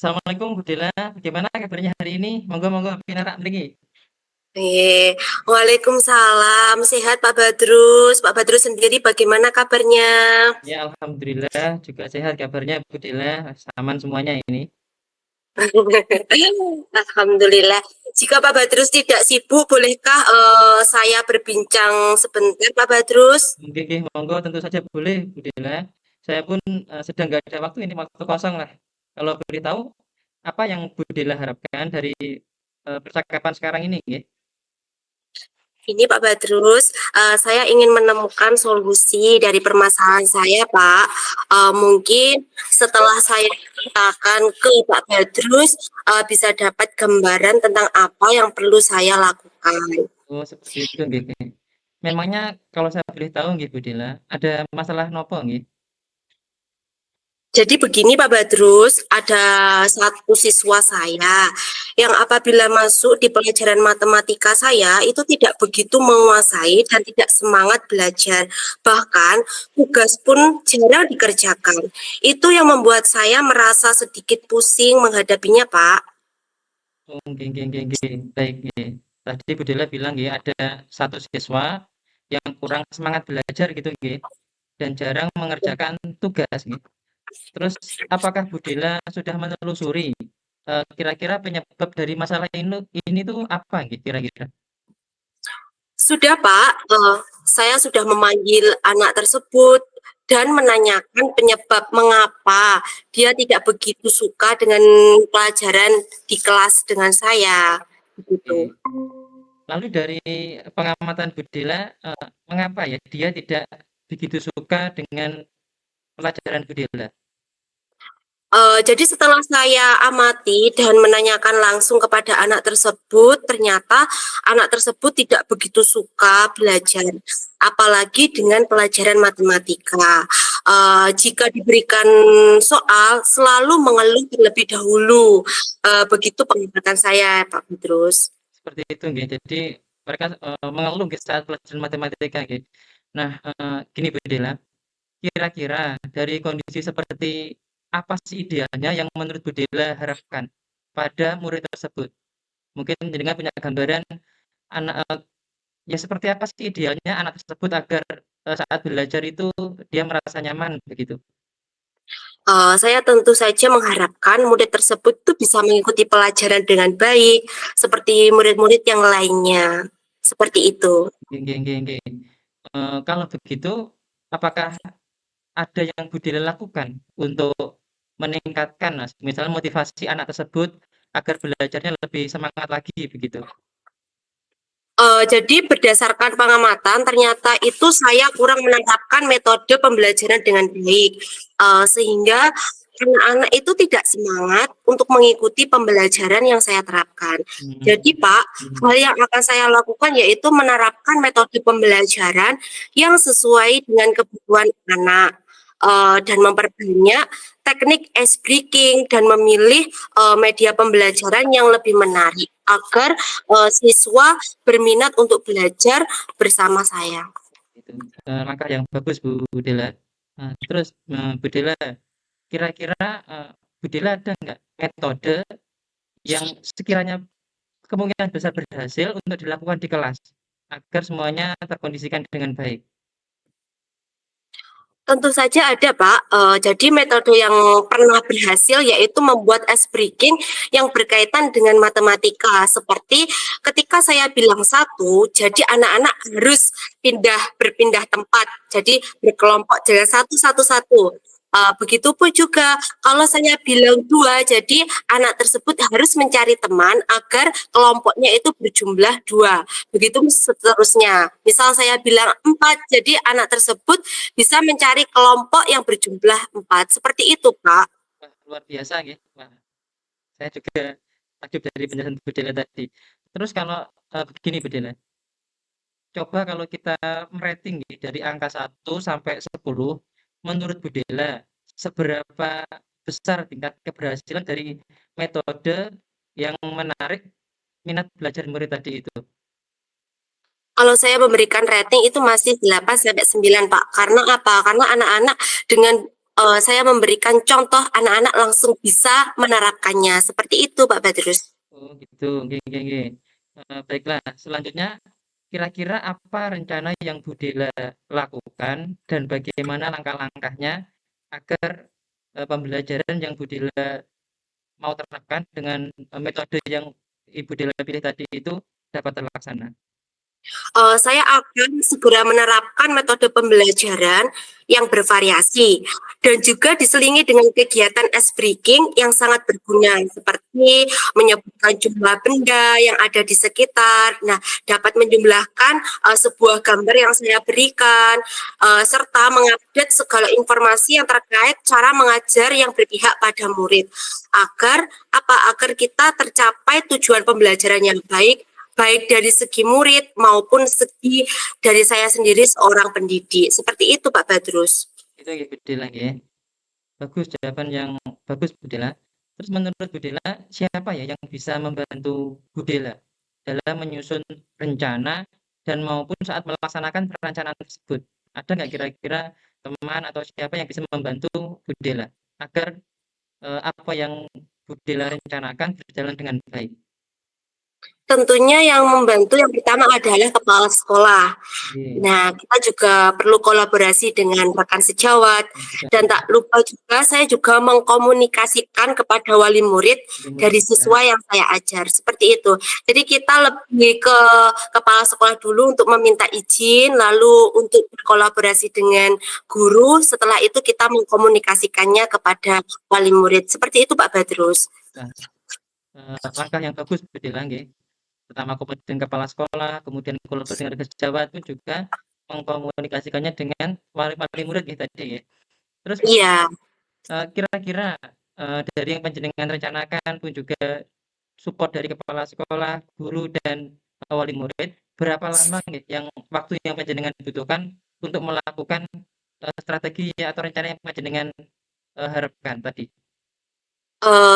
Assalamualaikum Bu Dela, bagaimana kabarnya hari ini? Monggo monggo pinarak mriki. Waalaikumsalam. Sehat Pak Badrus. Pak Badrus sendiri bagaimana kabarnya? Ya alhamdulillah juga sehat kabarnya Bu Dela, aman semuanya ini. Alhamdulillah. Jika Pak Badrus tidak sibuk, bolehkah saya berbincang sebentar, Pak Badrus? Oke, monggo tentu saja boleh Bu Dela. Saya pun sedang nggak ada waktu ini, waktu kosong lah. Kalau boleh tahu apa yang Bu Dela harapkan dari percakapan sekarang ini, nggih? Ini Pak Badrus, saya ingin menemukan solusi dari permasalahan saya, Pak. Mungkin setelah saya ceritakan ke Pak Badrus, bisa dapat gambaran tentang apa yang perlu saya lakukan. Oh seperti itu nggih. Memangnya kalau saya boleh tahu nggih Bu Dela, ada masalah nopo nggih? Jadi begini Pak Badrus, ada satu siswa saya yang apabila masuk di pelajaran matematika saya itu tidak begitu menguasai dan tidak semangat belajar. Bahkan tugas pun jarang dikerjakan. Itu yang membuat saya merasa sedikit pusing menghadapinya, Pak. Oh nggih. Baik nggih. Tadi Bu Dela bilang nggih ada satu siswa yang kurang semangat belajar gitu nggih, dan jarang mengerjakan tugas nggih. Terus apakah Bu Dela sudah menelusuri, kira-kira penyebab dari masalah ini tuh apa nggih kira-kira? Sudah, Pak. Saya sudah memanggil anak tersebut dan menanyakan penyebab mengapa dia tidak begitu suka dengan pelajaran di kelas dengan saya. Begitu. Oke. Lalu dari pengamatan Bu Dela, mengapa ya dia tidak begitu suka dengan pelajaran Bu Dela? Jadi setelah saya amati dan menanyakan langsung kepada anak tersebut, ternyata anak tersebut tidak begitu suka belajar, apalagi dengan pelajaran matematika. Jika diberikan soal, selalu mengeluh terlebih dahulu. Begitu pengamatan saya, Pak Petrus. Seperti itu nggih. Jadi mereka, mengeluh nggih saat pelajaran matematika nggih. Nah, gini Bu Dela, kira-kira dari kondisi seperti apa sih idealnya yang menurut Bu Dela harapkan pada murid tersebut? Mungkin jenengan punya gambaran anak ya seperti apa sih idealnya anak tersebut agar, saat belajar itu dia merasa nyaman begitu? Saya tentu saja mengharapkan murid tersebut tuh bisa mengikuti pelajaran dengan baik, seperti murid-murid yang lainnya. Seperti itu. Nggih. Kalau begitu apakah ada yang Bu Dela lakukan untuk meningkatkan Mas, misalnya motivasi anak tersebut agar belajarnya lebih semangat lagi begitu? Jadi berdasarkan pengamatan ternyata itu saya kurang menerapkan metode pembelajaran dengan baik, sehingga anak-anak itu tidak semangat untuk mengikuti pembelajaran yang saya terapkan. Jadi Pak, hal yang akan saya lakukan yaitu menerapkan metode pembelajaran yang sesuai dengan kebutuhan anak, dan memperbanyak teknik ice breaking dan memilih, media pembelajaran yang lebih menarik agar, siswa berminat untuk belajar bersama saya. Itu, langkah yang bagus Bu Dela. Terus, Bu Dela, kira-kira, Bu Dela ada nggak metode yang sekiranya kemungkinan besar berhasil untuk dilakukan di kelas, agar semuanya terkondisikan dengan baik? Tentu saja ada, Pak. Jadi metode yang pernah berhasil yaitu membuat ice breaking yang berkaitan dengan matematika. Seperti ketika saya bilang satu, jadi anak-anak harus berpindah tempat. Jadi berkelompok jangan satu. Begitupun juga kalau saya bilang dua, jadi anak tersebut harus mencari teman agar kelompoknya itu berjumlah dua. Begitu seterusnya. Misal saya bilang empat, jadi anak tersebut bisa mencari kelompok yang berjumlah 4. Seperti itu, Pak. Wah, luar biasa nggih. Wah, saya juga takjub dari penjelasan Bu Dela tadi. Terus kalau, begini Bu Dela, coba kalau kita merating nih dari angka 1 sampai 10, menurut Bu Dela, seberapa besar tingkat keberhasilan dari metode yang menarik minat belajar murid tadi itu? Kalau saya memberikan rating itu masih 8 sampai 9, Pak. Karena apa? Karena anak-anak dengan Saya memberikan contoh anak-anak langsung bisa menerapkannya, seperti itu Pak Badrus. Oh gitu, nggih nggih nggih. Baiklah, selanjutnya kira-kira apa rencana yang Bu Dela lakukan dan bagaimana langkah-langkahnya agar, pembelajaran yang Bu Dela mau terapkan dengan, metode yang Ibu Dela pilih tadi itu dapat terlaksana? Saya akan segera menerapkan metode pembelajaran yang bervariasi dan juga diselingi dengan kegiatan ice breaking yang sangat berguna seperti menyebutkan jumlah benda yang ada di sekitar. Nah, dapat menjumlahkan sebuah gambar yang saya berikan serta mengupdate segala informasi yang terkait cara mengajar yang berpihak pada murid agar agar kita tercapai tujuan pembelajaran yang baik baik dari segi murid maupun segi dari saya sendiri seorang pendidik. Seperti itu Pak Badrus. Itu nggih Bu Dela nggih. Bagus, jawaban yang bagus Bu Dela. Terus menurut Bu Dela, siapa ya yang bisa membantu Bu Dela dalam menyusun rencana dan maupun saat melaksanakan perencanaan tersebut? Ada nggak kira-kira teman atau siapa yang bisa membantu Bu Dela agar apa yang Bu Dela rencanakan berjalan dengan baik? Tentunya yang membantu yang pertama adalah kepala sekolah. Oke, Nah, kita juga perlu kolaborasi dengan rekan sejawat dan juga tak lupa juga saya juga mengkomunikasikan kepada wali murid dari murid dari juga. siswa yang saya ajar, seperti itu. Jadi kita lebih ke kepala sekolah dulu untuk meminta izin, lalu untuk berkolaborasi dengan guru, setelah itu kita mengkomunikasikannya kepada wali murid. Seperti itu Pak Badrus. Nah, langkah yang bagus Bu Dela nggih. Pertama kemudian kepala sekolah, kemudian kolaborasi dengan rekan sejawat itu juga mengkomunikasikannya dengan wali murid nggih tadi ya. Terus, Iya. kira-kira, dari yang panjenengan rencanakan pun juga support dari kepala sekolah, guru, dan, wali murid, berapa lama nih yang waktu yang panjenengan butuhkan untuk melakukan, strategi atau rencana yang panjenengan, harapkan tadi?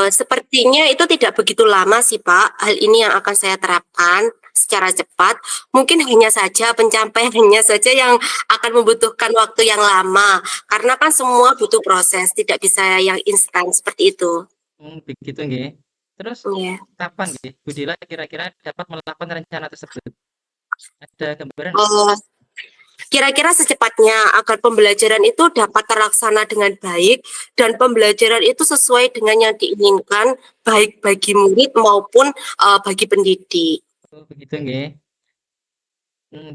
Sepertinya itu tidak begitu lama sih, Pak. Hal ini yang akan saya terapkan secara cepat. Mungkin hanya saja pencapaiannya saja yang akan membutuhkan waktu yang lama, karena kan semua butuh proses, tidak bisa yang instan seperti itu. Begitu nggih. Terus Iya. kapan nggih Bu Dila kira-kira dapat melakukan rencana tersebut? Ada gambaran nggak? Eee, Kira-kira secepatnya agar pembelajaran itu dapat terlaksana dengan baik dan pembelajaran itu sesuai dengan yang diinginkan, baik bagi murid maupun, bagi pendidik. Oh begitu nggih.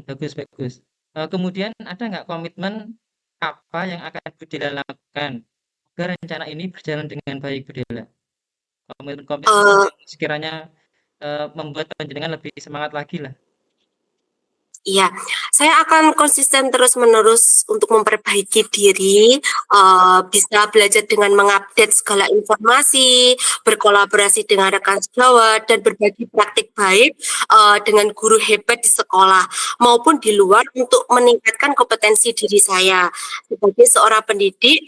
Bagus bagus. Kemudian ada nggak komitmen apa yang akan Bu Dila lakukan agar rencana ini berjalan dengan baik Bu Dila? Komitmen-komitmen Eee yang sekiranya, membuat panjenengan lebih semangat lagi lah. Iya, saya akan konsisten terus-menerus untuk memperbaiki diri, bisa belajar dengan mengupdate segala informasi, berkolaborasi dengan rekan sejawat, dan berbagi praktik baik, dengan guru hebat di sekolah maupun di luar untuk meningkatkan kompetensi diri saya. Sebagai seorang pendidik,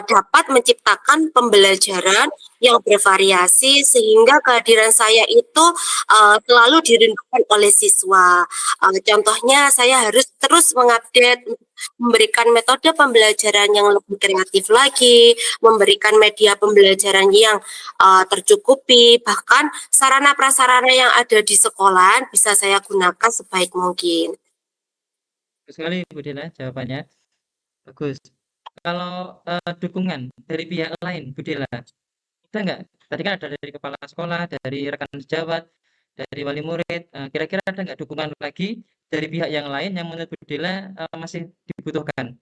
dapat menciptakan pembelajaran yang bervariasi sehingga kehadiran saya itu, selalu dirindukan oleh siswa. Contohnya saya harus terus mengupdate, memberikan metode pembelajaran yang lebih kreatif lagi, memberikan media pembelajaran yang, tercukupi, bahkan sarana prasarana yang ada di sekolah bisa saya gunakan sebaik mungkin. Bagus sekali Bu Dila jawabannya, bagus. Kalau, dukungan dari pihak lain Bu Dila, ada nggak? Tadi kan ada dari kepala sekolah, dari rekan sejawat, dari wali murid, kira-kira ada nggak dukungan lagi dari pihak yang lain yang menurut Bu Dila, masih dibutuhkan?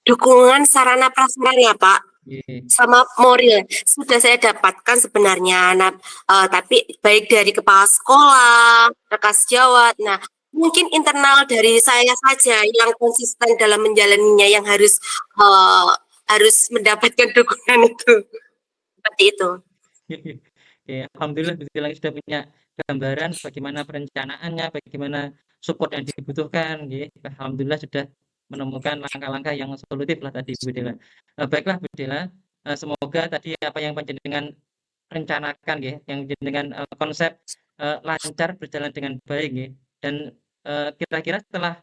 Dukungan sarana prasarana, Pak, Oke. sama moral sudah saya dapatkan sebenarnya. Nah, tapi baik dari kepala sekolah, rekan sejawat, nah mungkin internal dari saya saja yang konsisten dalam menjalaninya yang harus mendapatkan dukungan itu, seperti itu. Oke, alhamdulillah Bismillah sudah punya gambaran bagaimana perencanaannya, bagaimana support yang dibutuhkan, nggih. Alhamdulillah sudah menemukan langkah-langkah yang solutif lah tadi Bu Dela. Baiklah Bu Dela, semoga tadi apa yang panjenengan rencanakan nggih, yang dengan konsep, lancar berjalan dengan baik nggih. Dan, kira-kira setelah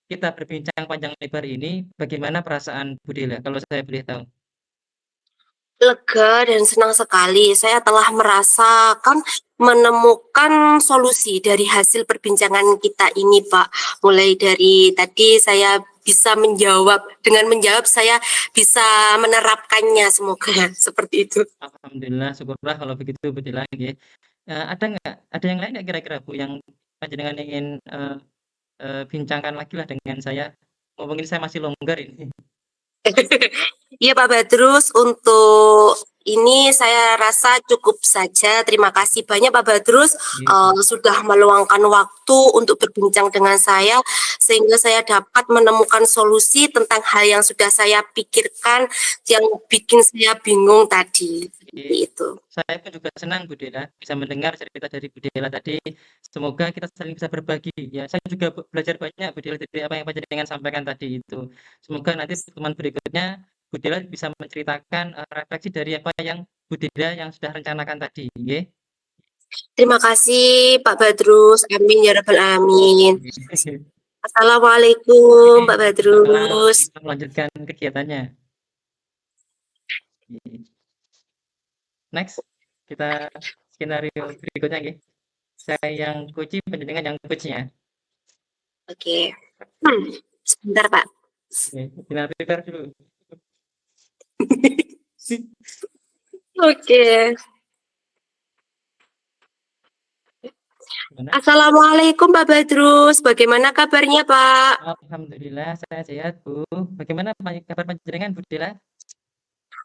kita berbincang panjang lebar ini, bagaimana perasaan Bu Dela kalau saya boleh tahu? Lega dan senang sekali. Saya telah merasakan menemukan solusi dari hasil perbincangan kita ini, Pak. Mulai dari tadi saya bisa menjawab, dengan menjawab saya bisa menerapkannya semoga seperti itu. Alhamdulillah, syukurlah kalau begitu Bu Dela nggih. Ada yang lain nggak kira-kira Bu yang panjenengan ingin, bincangkan lagi lah dengan saya? Mumpung ini saya masih longgar ini. Iya Pak Badrus, untuk ini saya rasa cukup saja. Terima kasih banyak Pak Badrus Nggih. sudah meluangkan waktu untuk berbincang dengan saya sehingga saya dapat menemukan solusi tentang hal yang sudah saya pikirkan yang bikin saya bingung tadi. Seperti Oke. itu. Saya pun juga senang Bu Dela bisa mendengar cerita dari Bu Dela tadi. Semoga kita saling bisa berbagi ya. Saya juga belajar banyak Bu Dela dari apa yang panjenengan sampaikan tadi itu. Semoga nanti pertemuan berikutnya Bu Dela bisa menceritakan refleksi dari apa yang Bu Dela yang sudah rencanakan tadi, nggih. Terima kasih Pak Badrus. Amin ya rabbal alamin. Oke. Assalamualaikum Pak Waalaikumsalam. Badrus. Kita melanjutkan kegiatannya. Next, kita skenario berikutnya nggih. Saya yang kunci, panjenengan yang coach-nya. Oke. Sebentar Pak. Oke, final prepare dulu. Oke. Gimana? Assalamualaikum Pak Badrus. Bagaimana kabarnya Pak? Alhamdulillah saya sehat Bu. Bagaimana kabar panjenengan Bu Dela?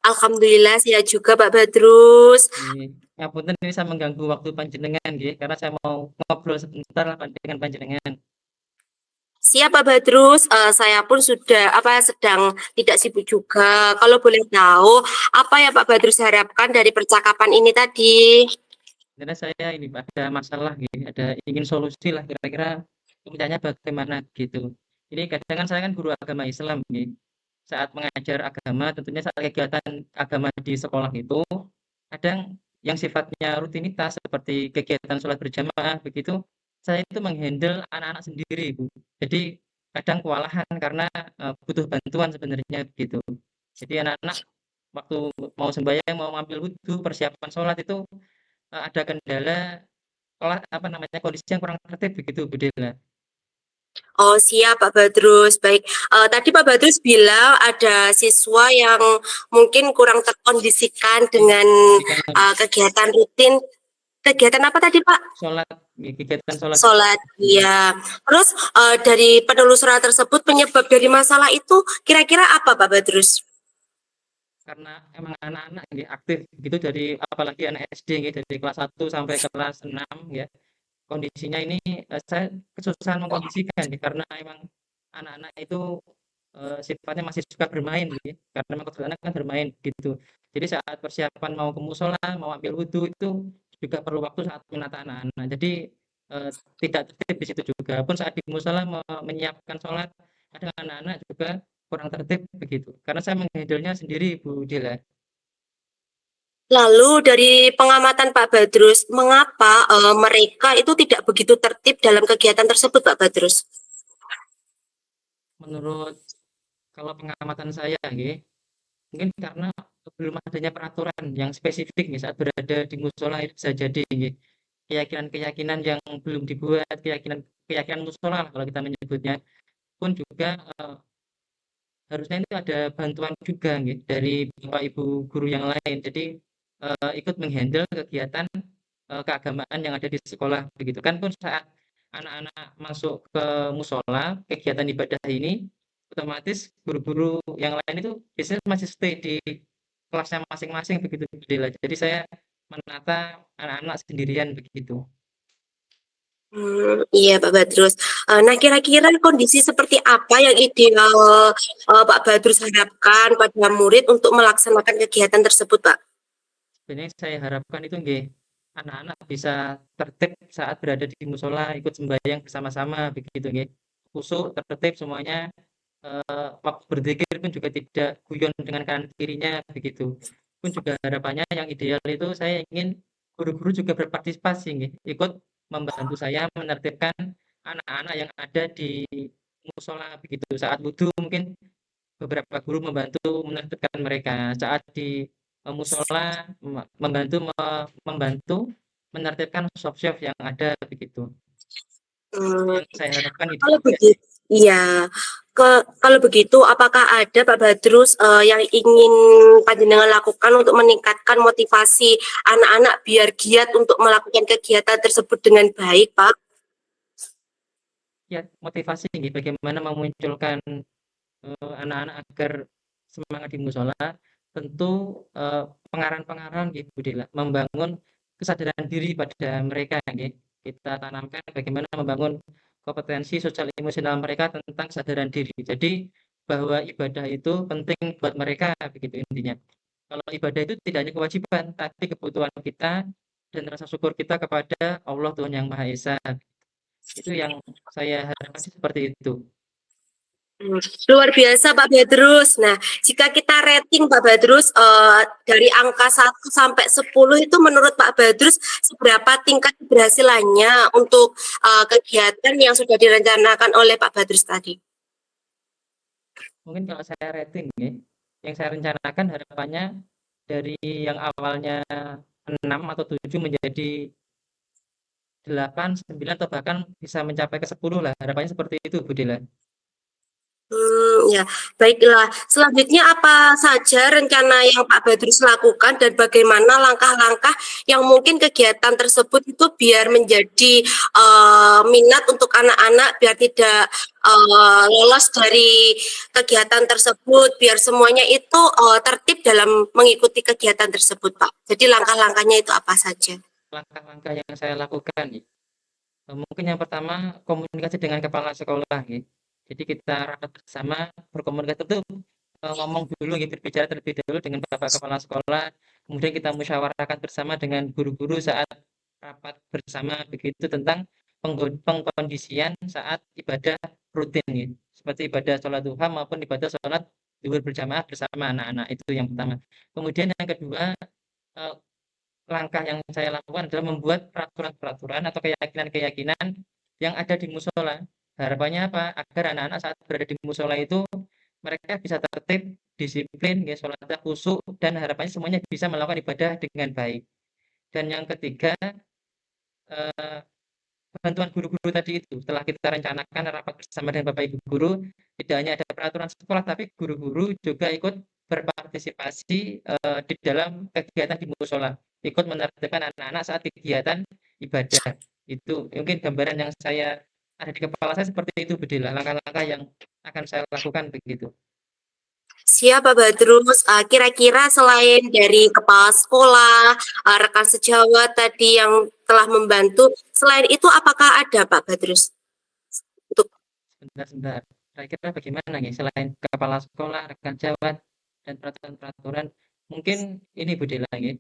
Alhamdulillah saya juga Pak Badrus. Ngapunten ini saya mengganggu waktu panjenengan nggih, karena saya mau ngobrol sebentar lah dengan panjenengan. Siap Pak Badrus, saya pun sudah sedang tidak sibuk juga. Kalau boleh tahu, apa ya Pak Badrus harapkan dari percakapan ini tadi? Karena saya ini Pak, ada masalah gitu, ada ingin solusi lah kira-kira caranya bagaimana gitu. Ini kadang kan saya kan guru agama Islam gitu. Saat mengajar agama, tentunya saat kegiatan agama di sekolah itu, kadang yang sifatnya rutinitas seperti kegiatan sholat berjamaah begitu, saya itu menghandle anak-anak sendiri Bu. Jadi kadang kewalahan karena butuh bantuan sebenarnya begitu. Jadi anak-anak waktu mau sembahyang, mau ambil wudhu, persiapan sholat itu ada kendala apa namanya, kondisi yang kurang tertib begitu Bu Dela. Oh siap Pak Badrus, baik. Tadi Pak Badrus bilang ada siswa yang mungkin kurang terkondisikan dengan kegiatan rutin. Kegiatan apa tadi Pak? Sholat, kegiatan sholat. Sholat, iya. Terus dari penelusuran tersebut penyebab dari masalah itu kira-kira apa Pak Badrus? Karena emang anak-anak aktif gitu, dari apalagi anak SD dari kelas 1 sampai kelas 6 ya. Kondisinya ini saya kesusahan mengkondisikan karena emang anak-anak itu sifatnya masih suka bermain karena memang kebetulan kan bermain gitu. Jadi saat persiapan mau ke musola, mau ambil wudhu itu juga perlu waktu saat menata anak-anak. Jadi tidak tertib di situ juga. Pun saat di musola menyiapkan sholat, kadang anak-anak juga kurang tertib begitu. Karena saya menghandle-nya sendiri Bu Dila. Lalu dari pengamatan Pak Badrus, mengapa mereka itu tidak begitu tertib dalam kegiatan tersebut Pak Badrus? Menurut kalau pengamatan saya mungkin karena belum adanya peraturan yang spesifik saat berada di musola itu bisa jadi keyakinan-keyakinan yang belum dibuat, keyakinan musola kalau kita menyebutnya pun juga harusnya itu ada bantuan juga dari Bapak Ibu guru yang lain. Jadi ikut menghandle kegiatan keagamaan yang ada di sekolah begitu kan. Pun saat anak-anak masuk ke musola, kegiatan ibadah ini otomatis guru-guru yang lain itu biasanya masih stay di kelasnya masing-masing begitu Dela. Jadi saya menata anak-anak sendirian begitu. Iya Pak Badrus. Nah kira-kira kondisi seperti apa yang ideal Pak Badrus harapkan pada murid untuk melaksanakan kegiatan tersebut Pak? Sebenarnya saya harapkan itu anak-anak bisa tertib saat berada di musola, ikut sembahyang bersama-sama begitu khusyuk, tertib semuanya, waktu berzikir pun juga tidak guyon dengan kanan kirinya begitu. Pun juga harapannya yang ideal itu saya ingin guru-guru juga berpartisipasi ikut membantu saya menertibkan anak-anak yang ada di musola begitu. Saat wudu mungkin beberapa guru membantu menertibkan mereka. Saat di musola membantu menertibkan shop-shop yang ada begitu. Mmm, Yang saya harapkan kalau idealnya sih. begitu iya, kalau begitu apakah ada Pak Badrus, yang ingin panjenengan lakukan untuk meningkatkan motivasi anak-anak biar giat untuk melakukan kegiatan tersebut dengan baik, Pak? Ya, motivasi nih bagaimana memunculkan anak-anak agar semangat di musola, tentu pengarang-pengarang nggih budaya membangun kesadaran diri pada mereka nggih. Kita tanamkan bagaimana membangun kompetensi sosial emosional mereka tentang kesadaran diri. Jadi bahwa ibadah itu penting buat mereka begitu intinya. Kalau ibadah itu tidak hanya kewajiban, tapi kebutuhan kita dan rasa syukur kita kepada Allah Tuhan Yang Maha Esa. Itu yang saya harapkan sih seperti itu. Luar biasa Pak Badrus. Nah, jika kita rating Pak Badrus, dari angka 1 sampai 10 itu menurut Pak Badrus seberapa tingkat keberhasilannya untuk, kegiatan yang sudah direncanakan oleh Pak Badrus tadi? Mungkin kalau saya rating ya, yang saya rencanakan harapannya dari yang awalnya 6 atau 7 menjadi 8, 9 atau bahkan bisa mencapai ke 10 lah. Harapannya seperti itu, Bu Dila. Ya, baiklah. Selanjutnya apa saja rencana yang Pak Badrus lakukan dan bagaimana langkah-langkah yang mungkin kegiatan tersebut itu biar menjadi, minat untuk anak-anak biar tidak, lolos dari kegiatan tersebut, biar semuanya itu, tertib dalam mengikuti kegiatan tersebut, Pak. Jadi langkah-langkahnya itu apa saja? Langkah-langkah yang saya lakukan ya. Mungkin yang pertama komunikasi dengan kepala sekolah ya. Jadi kita rapat bersama, berkomunikasi tentu ngomong dulu gitu, berbicara terlebih dahulu dengan Bapak Kepala Sekolah, kemudian kita musyawarahkan bersama dengan guru-guru saat rapat bersama begitu tentang pengkondisian saat ibadah rutin ya. Seperti ibadah sholat duha maupun ibadah sholat zuhur berjamaah bersama anak-anak itu yang pertama. Kemudian yang kedua eh, langkah yang saya lakukan adalah membuat peraturan-peraturan atau keyakinan-keyakinan yang ada di musola. Harapannya apa? Agar anak-anak saat berada di musola itu mereka bisa tertib, disiplin, ya, sholatnya khusyuk, dan harapannya semuanya bisa melakukan ibadah dengan baik. Dan yang ketiga, eh, bantuan guru-guru tadi itu. Setelah kita rencanakan rapat bersama dengan Bapak Ibu guru, tidak hanya ada peraturan sekolah, tapi guru-guru juga ikut berpartisipasi di dalam kegiatan di musola, ikut menertibkan anak-anak saat kegiatan ibadah. Itu mungkin gambaran yang saya ada di kepala saya seperti itu, Bedila. Langkah-langkah yang akan saya lakukan begitu. Siap Pak Badrus, kira-kira selain dari kepala sekolah, rekan sejawat tadi yang telah membantu, selain itu apakah ada Pak Badrus? Untuk Sebentar-sebentar. Kira-kira bagaimana nih selain kepala sekolah, rekan jawat, dan peraturan-peraturan, mungkin ini Bu Dela ya.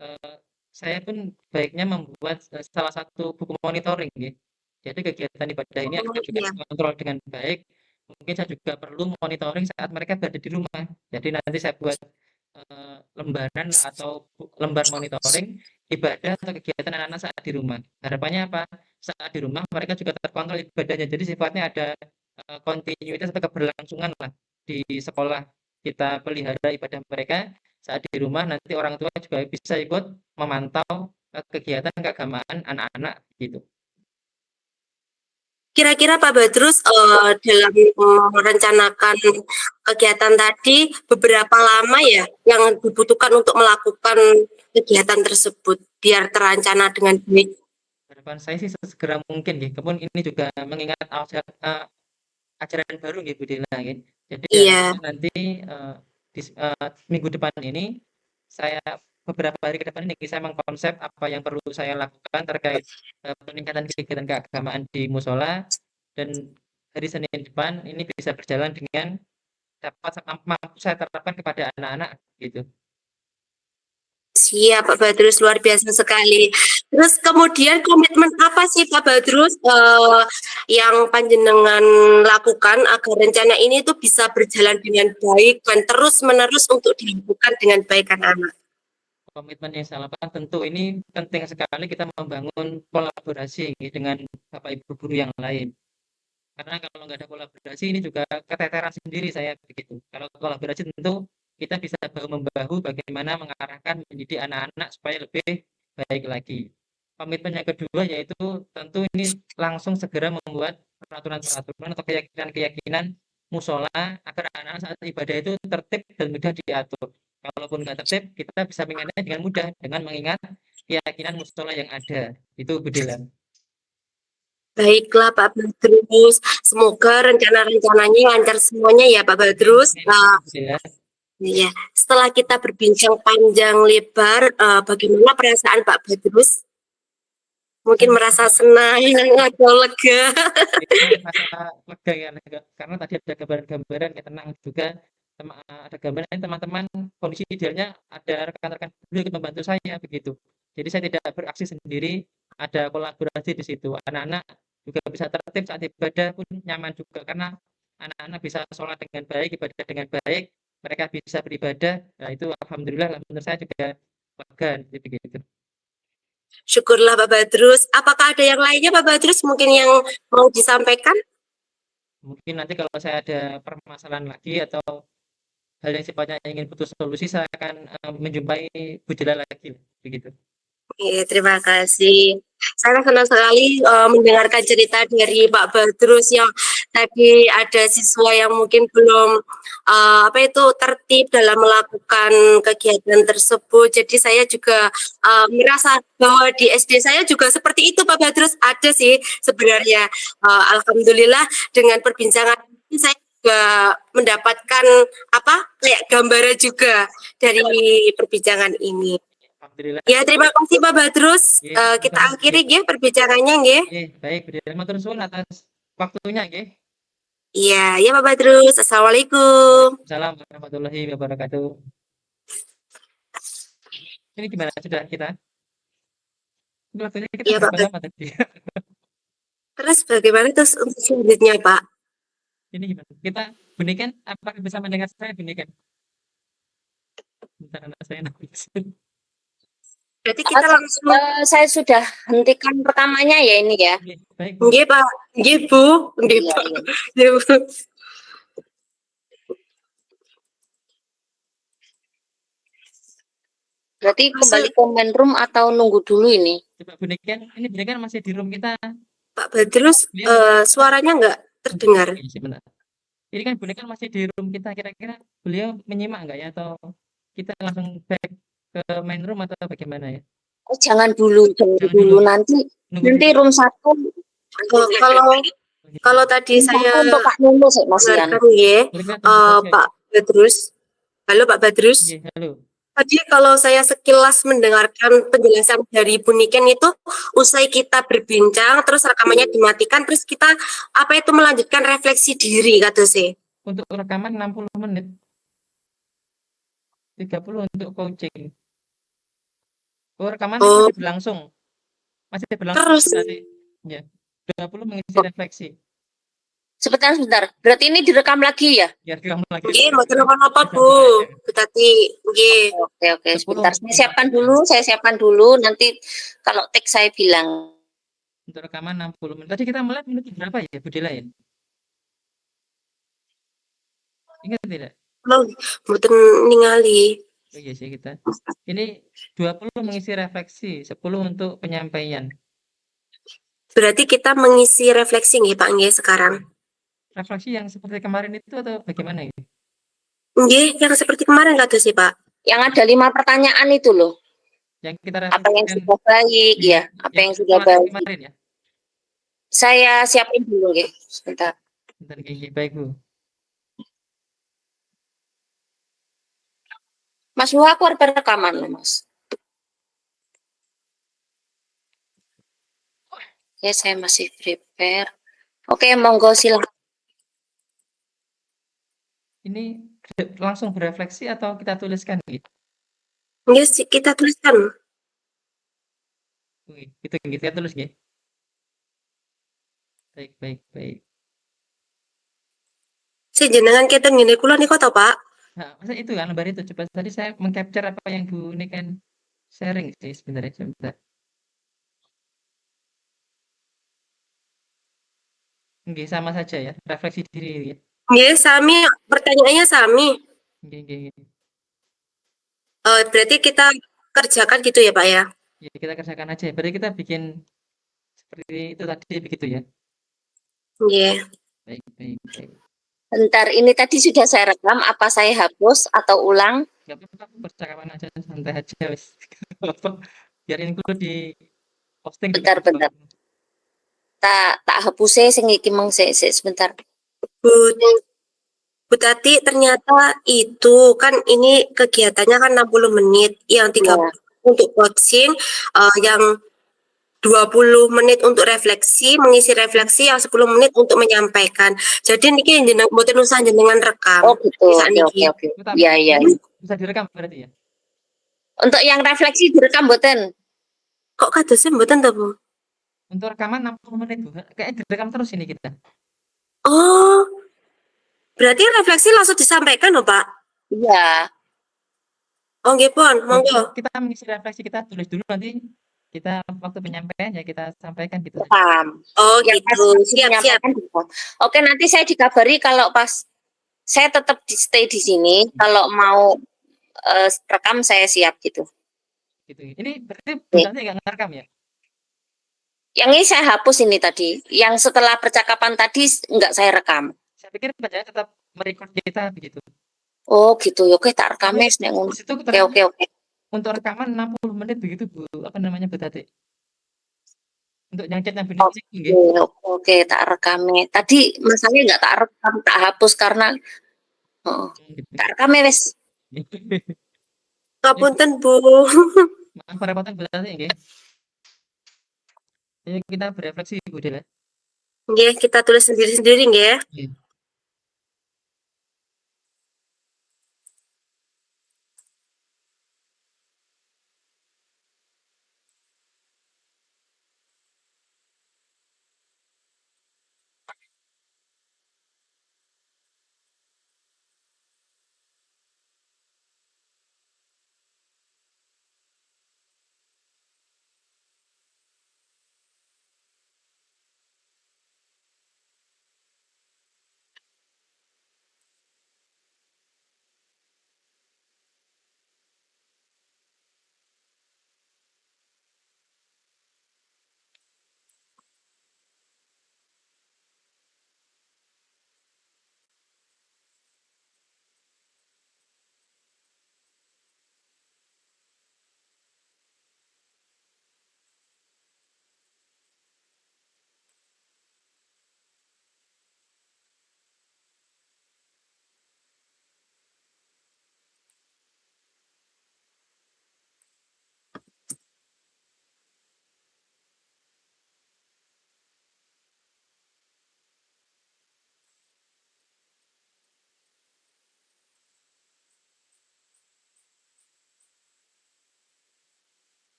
eh, saya pun baiknya membuat salah satu buku monitoring ya. Jadi kegiatan ibadah ini agar juga ya, terkontrol dengan baik. Mungkin saya juga perlu monitoring saat mereka berada di rumah. Jadi nanti saya buat lembaran atau lembar monitoring ibadah atau kegiatan anak-anak saat di rumah. Harapannya apa? Saat di rumah mereka juga terkontrol ibadahnya. Jadi sifatnya ada kontinuitas atau keberlangsungan lah di sekolah. Kita pelihara ibadah mereka saat di rumah, nanti orang tua juga bisa ikut memantau kegiatan keagamaan anak-anak gitu. kira-kira Pak Badrus dalam merencanakan kegiatan tadi, beberapa lama ya yang dibutuhkan untuk melakukan kegiatan tersebut biar terencana dengan baik? Harapan saya sih sesegera mungkin ya. Kemudian ini juga mengingat ajaran baru ya Bu Dila ya. Jadi Iya, harapannya nanti minggu depan ini saya beberapa hari ke depan ini saya mengkonsep apa yang perlu saya lakukan terkait peningkatan kegiatan keagamaan di musola dan hari Senin depan ini bisa berjalan dengan dapat mampu saya terapkan kepada anak-anak gitu. siap Pak Badrus, luar biasa sekali. Terus kemudian komitmen apa sih Pak Badrus yang panjenengan lakukan agar rencana ini tuh bisa berjalan dengan baik dan terus-menerus untuk dilakukan dengan baik anak-anak? Komitmen yang saya lakukan tentu ini penting sekali kita membangun kolaborasi dengan Bapak Ibu guru yang lain. Karena kalau nggak ada kolaborasi ini juga keteteran sendiri saya begitu. Kalau kolaborasi tentu kita bisa bahu-membahu bagaimana mengarahkan mendidik anak-anak supaya lebih baik lagi. Komitmen yang kedua yaitu tentu ini langsung segera membuat peraturan-peraturan atau keyakinan-keyakinan musola agar anak-anak saat ibadah itu tertib dan mudah diatur. Kalaupun nggak tertib, kita bisa mengingatnya dengan mudah dengan mengingat keyakinan musola yang ada. Itu Budila. Baiklah Pak Badrus, semoga rencana-rencananya lancar semuanya ya Pak Amin, Badrus. amin, amin, Budila. Ya, setelah kita berbincang panjang lebar, bagaimana perasaan Pak Badrus? Mungkin merasa senang atau lega. Itu rasa lega ya, lega. Karena tadi ada gambaran-gambaran ya tenang juga. Ada gambaran teman-teman kondisi idealnya ada rekan-rekan beliau ikut membantu saya begitu. Jadi saya tidak beraksi sendiri, ada kolaborasi di situ. Anak-anak juga bisa tertib saat ibadah pun nyaman juga karena anak-anak bisa sholat dengan baik, ibadah dengan baik, mereka bisa beribadah. Nah itu alhamdulillah menurut saya juga lega jadi begitu. Syukurlah Pak Badrus. Apakah ada yang lainnya Pak Badrus mungkin yang mau disampaikan? Mungkin nanti kalau saya ada permasalahan lagi atau hal yang sifatnya ingin putus solusi, saya akan menjumpai Bu Jela lagi, begitu. Iya, terima kasih. Saya senang sekali mendengarkan cerita dari Pak Badrus yang tadi ada siswa yang mungkin belum apa itu tertib dalam melakukan kegiatan tersebut. Jadi saya juga merasa bahwa di SD saya juga seperti itu Pak Badrus ada sih sebenarnya. Alhamdulillah dengan perbincangan ini saya juga mendapatkan apa kayak gambaran juga dari perbincangan ini. Alhamdulillah. Ya, terima kasih Pak Badrus. Nggih, terima Kita kasih, akhiri nggih. nggih perbincangannya nggih. Nggih, baik Bu Jela, matur suwun atas waktunya nggih. Iya, ya Pak Badrus. Assalamualaikum. Waalaikumsalam warahmatullahi wabarakatuh. Ini gimana sudah kita? Ini waktunya kita Iya Pak berapa Badrus. lama tadi? Terus bagaimana terus untuk selanjutnya Pak? Ini gimana? Kita Bunikan, apakah bisa mendengar saya Bunikan? Bentar anak saya nangis. Berarti kita langsung Saya sudah hentikan rekamannya ya ini ya. Nggih, baik Bu. nggih Pak. Nggih Bu. Nggih Iya, Pak. iya. Nggih, Bu. Berarti kembali ke main room atau nunggu dulu ini? Coba Bunikan, ini Bunikan masih di room kita. Pak Badrus suaranya enggak terdengar. Oke, sebentar. Ini kan Bunikan masih di room kita, kira-kira beliau menyimak nggak ya atau kita langsung back ke main room atau bagaimana ya? Oh, jangan dulu Jangan dulu. nanti Nunggu nanti dulu. room 1 Kalau tadi saya untuk Kak Nunu sih Mas Ian. dengarkan nggih, Pak Badrus. Halo Pak Badrus. Nggih, halo. Tadi kalau saya sekilas mendengarkan penjelasan dari Bu Niken itu, usai kita berbincang, terus rekamannya dimatikan, terus kita apa itu melanjutkan refleksi diri kata sih. Untuk rekaman 60 menit. 30 untuk coaching. Oh, rekaman Oh, masih berlangsung. Masih berlangsung terus berarti. Ya. 20 mengisi refleksi. Sebentar. Berarti ini direkam lagi ya? Ya, rekam lagi. nggih, mboten apa-apa Bu. Tadi nggih. Oke, sebentar. Saya siapkan dulu nanti kalau teks saya bilang. Untuk rekaman 60 menit. Tadi kita mulai menit berapa ya, Bu Dela ya? Ingat tidak? Oh, mboten ningali. Oh iya sih kita. Ini 20 mengisi refleksi, 10 untuk penyampaian. Berarti kita mengisi refleksi nggih Pak nggih sekarang. Refleksi yang seperti kemarin itu atau bagaimana ya? Nggih, yang seperti kemarin kata sih Pak. Yang ada 5 pertanyaan itu loh. Yang kita Apa yang refleksikan sudah baik ya? Apa yang sudah baik? kemarin ya? Saya siapin dulu ya. Sebentar. Bentar, gini, baik Bu. Mas Wah, aku harus rekaman loh Mas. Ya, saya masih prepare. Oke, monggo silakan. Ini langsung berefleksi atau kita tuliskan gitu? Nggih sih kita tuliskan. Gitu, kita tulis ya. Baik. Saya jenengan keten ngene kula niku to Pak. Nah, masa itu kan lembar itu coba tadi saya mengcapture apa yang Bu ini kan sharing sih sebentar. Nggih, sama saja ya, refleksi diri ya. Nggih, sami pertanyaannya sami. Nggih nggih nggih. Berarti kita kerjakan gitu ya, Pak, ya? Ya kita kerjakan aja, berarti kita bikin seperti itu tadi begitu ya? Nggih. Baik baik baik. Bentar, ini tadi sudah saya rekam, apa saya hapus atau ulang? Nggak apa-apa, percakapan aja, santai aja wis. Biarin kudu di-posting juga Bentar, nggak bentar. apa-apa. Tak hapus sing iki mang sebentar. Bu Bu Tati, ternyata itu kan ini kegiatannya kan 60 menit, yang 30 untuk coaching, yang 20 menit untuk refleksi, mengisi refleksi, yang 10 menit untuk menyampaikan. Jadi niki mboten usah jenengan rekam. Oh gitu. Saat Oke. niki. Iya, iya. Bisa direkam berarti ya? Untuk yang refleksi direkam mboten? Kok kadosnya mboten to, Bu? Untuk rekaman 60 menit, Bu. Kayaknya direkam terus ini kita. Oh, berarti refleksi langsung disampaikan loh, Pak? Iya. Oh nggih, Pon, monggo. Kita mengisi refleksi, kita tulis dulu, nanti kita waktu penyampaian ya kita sampaikan gitu. Paham. Oh Yang pas gitu, nanti siap. menyampaikan direkam. Oke, nanti saya dikabari kalau pas saya tetap stay di sini. Kalau mau rekam saya siap gitu. Gitu. Ini berarti Bu Tati nggak ngerekam ya? Yang ini saya hapus ini tadi. Yang setelah percakapan tadi nggak saya rekam. Saya pikir bacanya tetap merecord kita begitu. Oh gitu. Oke, tak rekam Tapi nek ngono. di situ Oke. untuk rekaman 60 menit begitu Bu, apa namanya Bu Tati? Untuk yang chat yang finishing nggih. Oke, tak rekam. Tadi masalahnya nggak tak rekam, tak hapus karena Gitu. tak rekam wes. Ngapunten, Bu. Maaf merepotkan Bu Tati nggih. Ayo kita berefleksi Bu Del. Nggih, kita tulis sendiri-sendiri nggih ya. Nggih.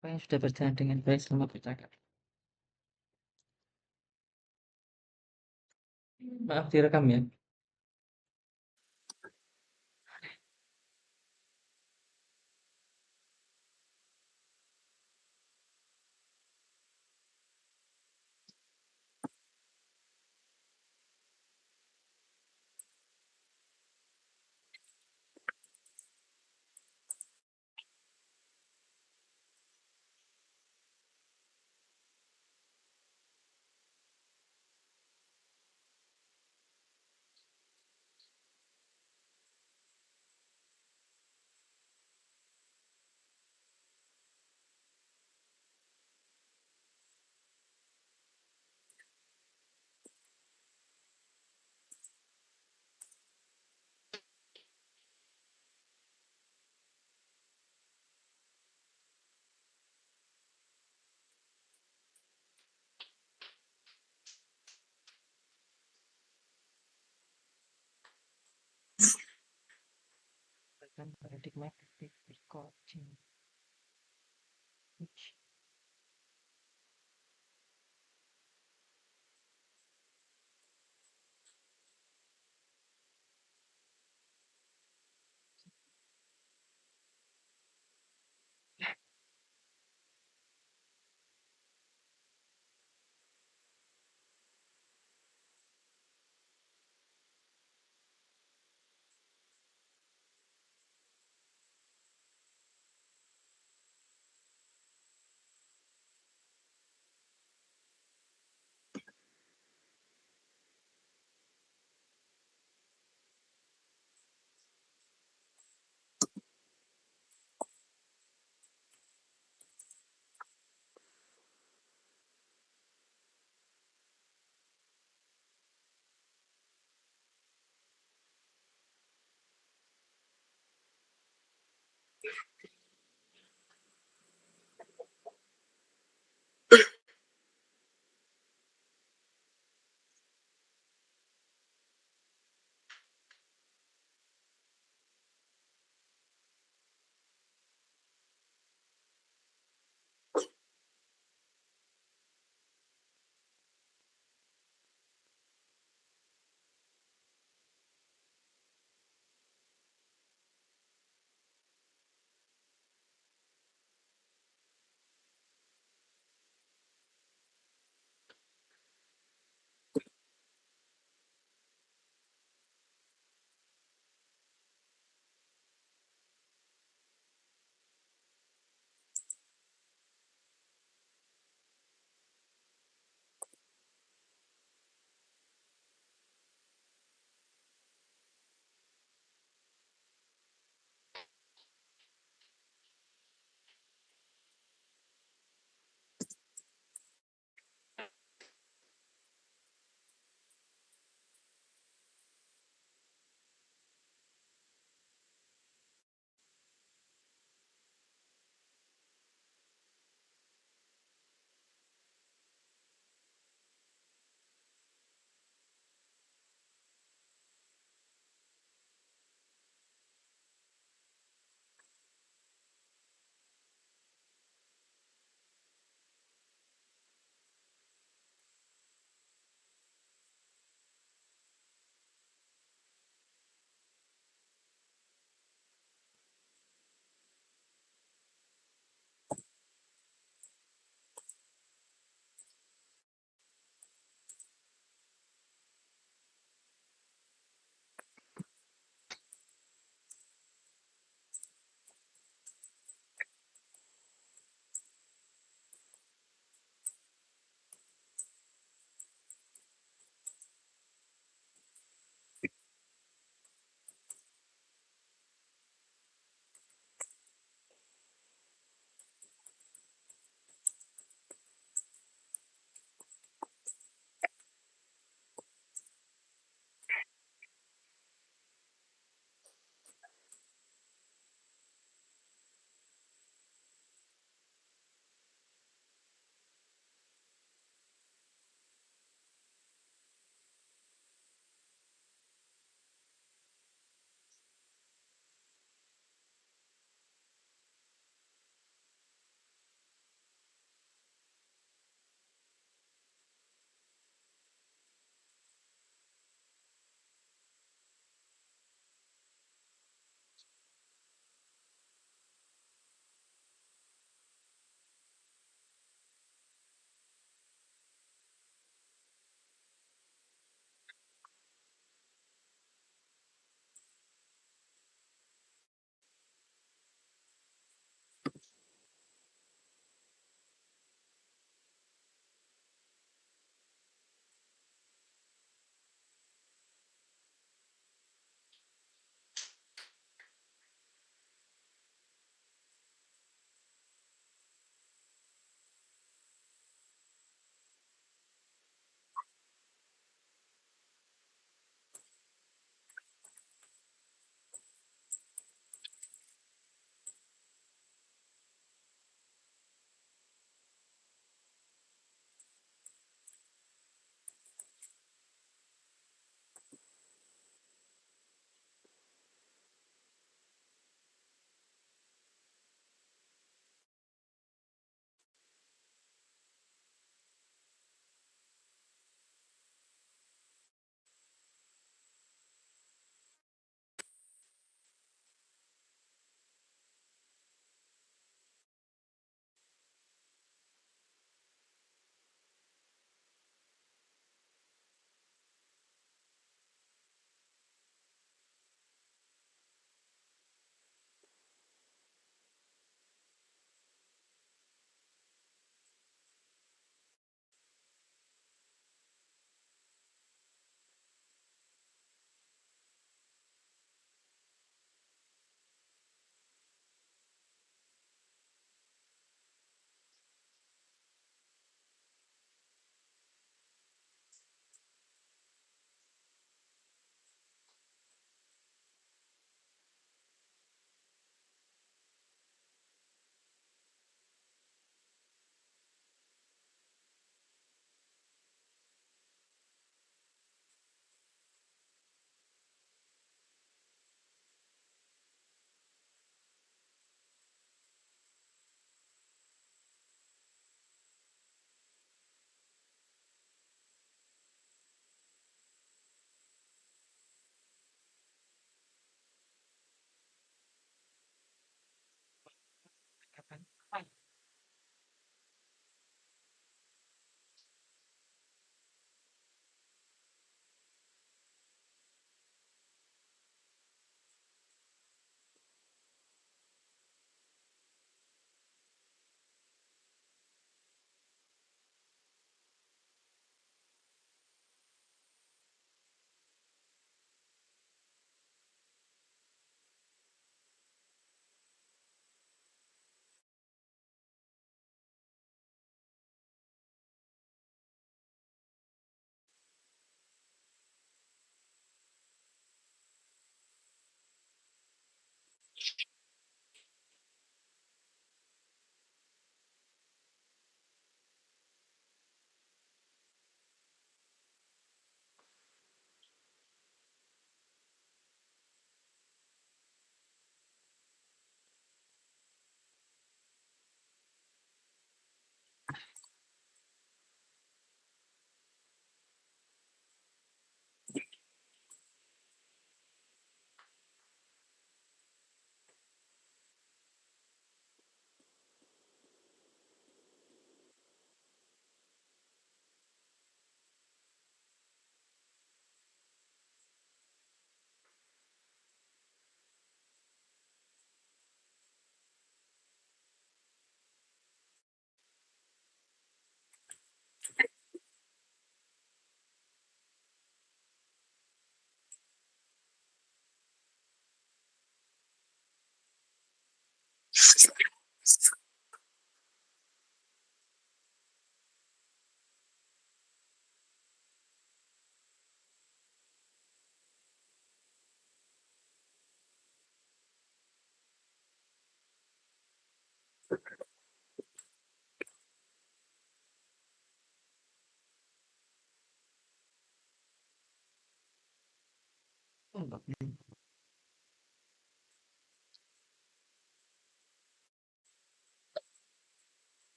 Apa yang sudah berjalan dengan baik selama bercakap? Maaf direkam ya. menggunakan paradigma active coaching.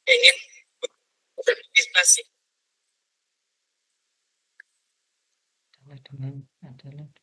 pengen investasi. Adalah biasa.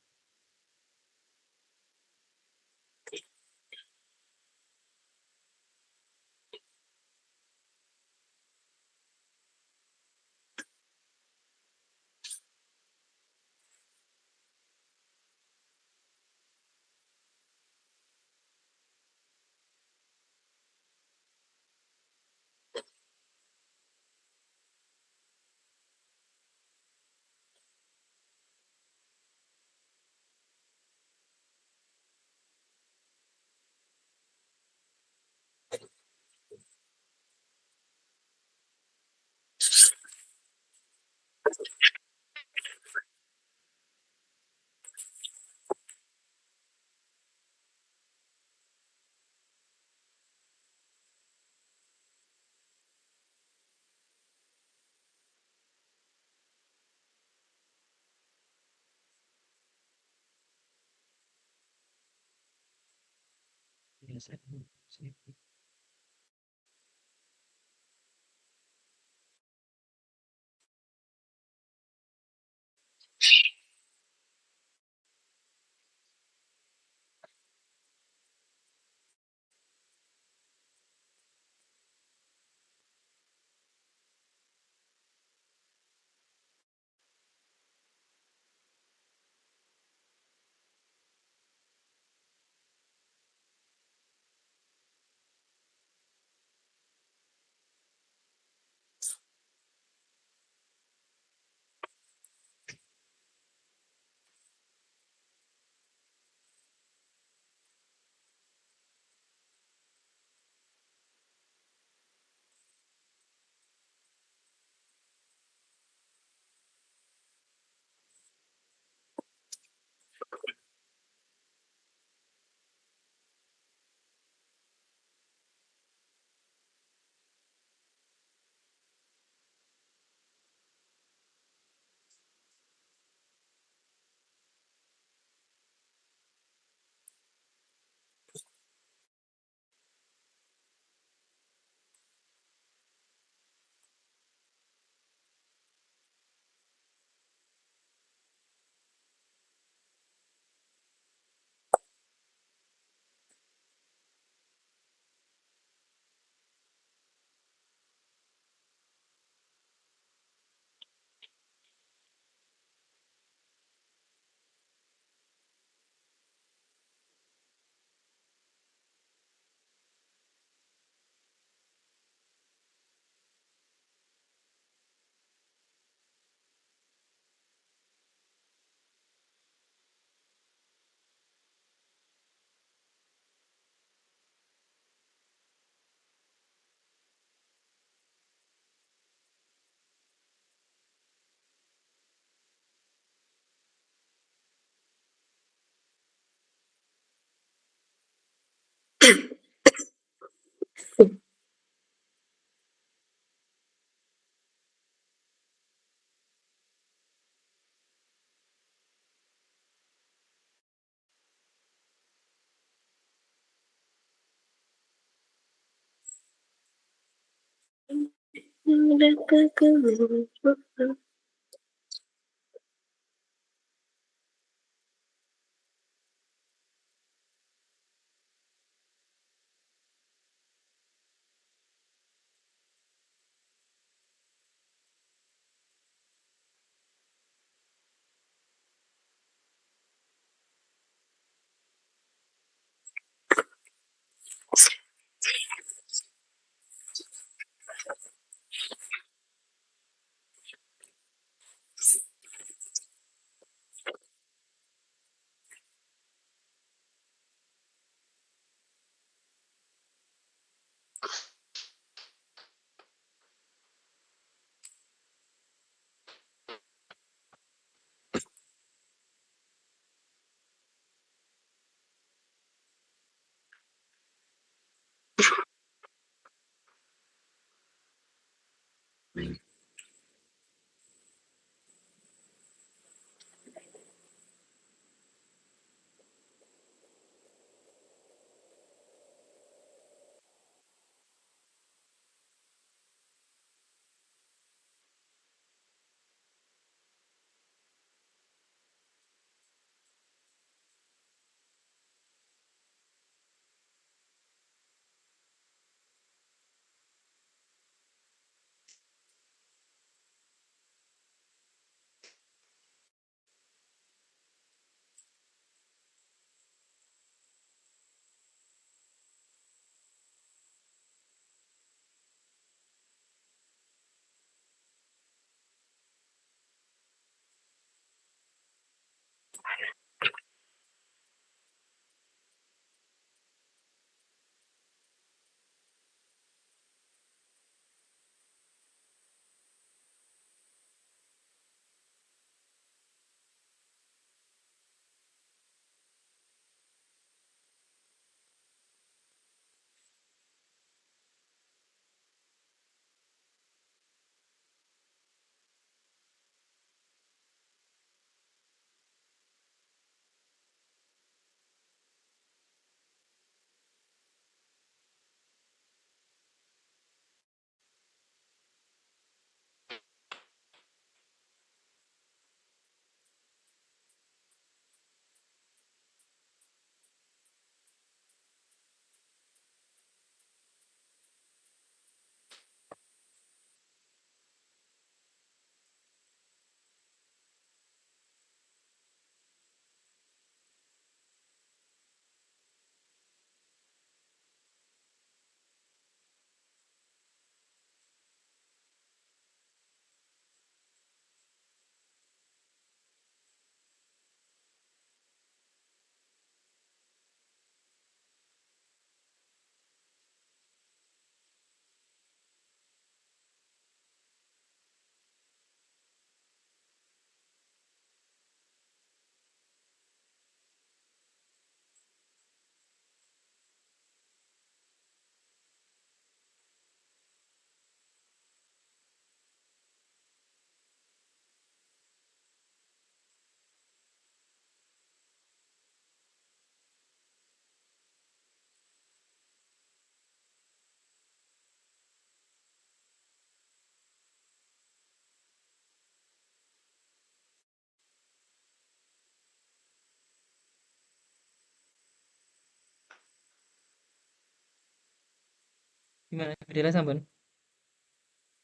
Gimana? Bedela sampun?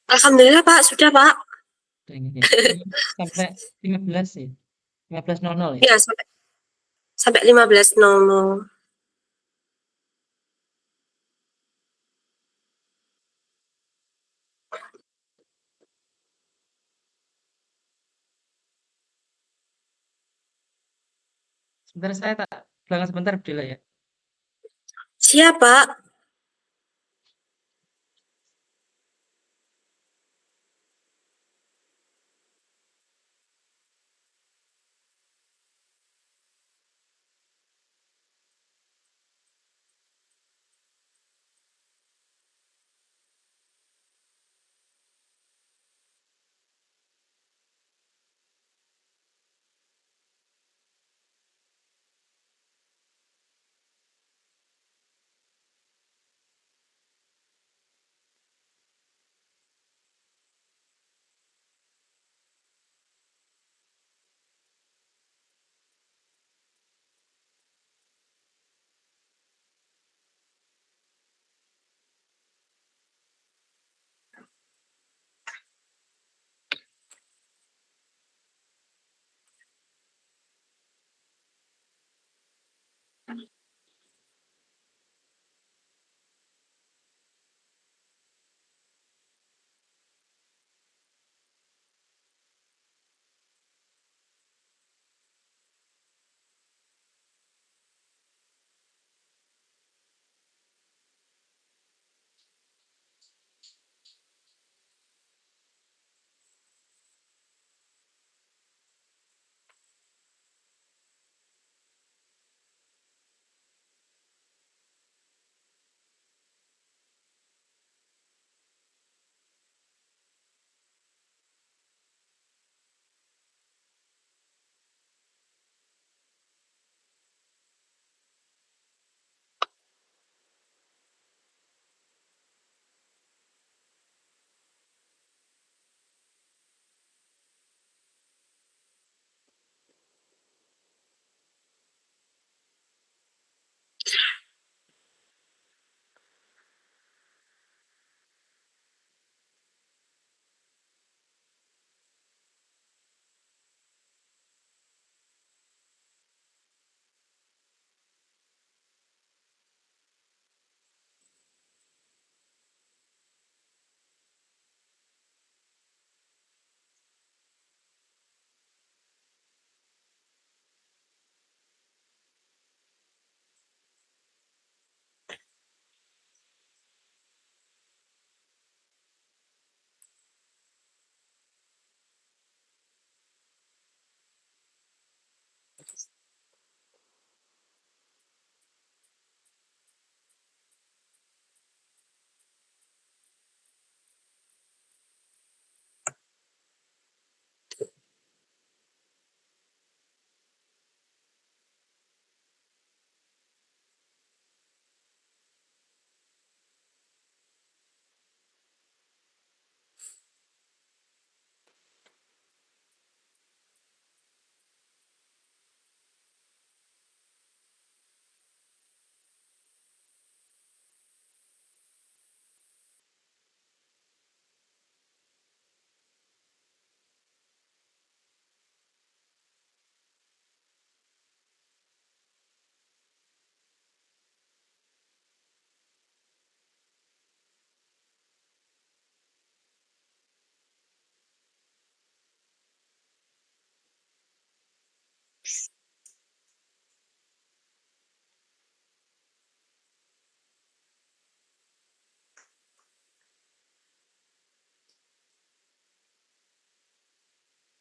Alhamdulillah Pak, sudah Pak. Ini sampai 15 ya? 15.00 ya? Ya, sampai 15.00. Sebentar saya tak belakang sebentar Bedela ya. Siap Pak.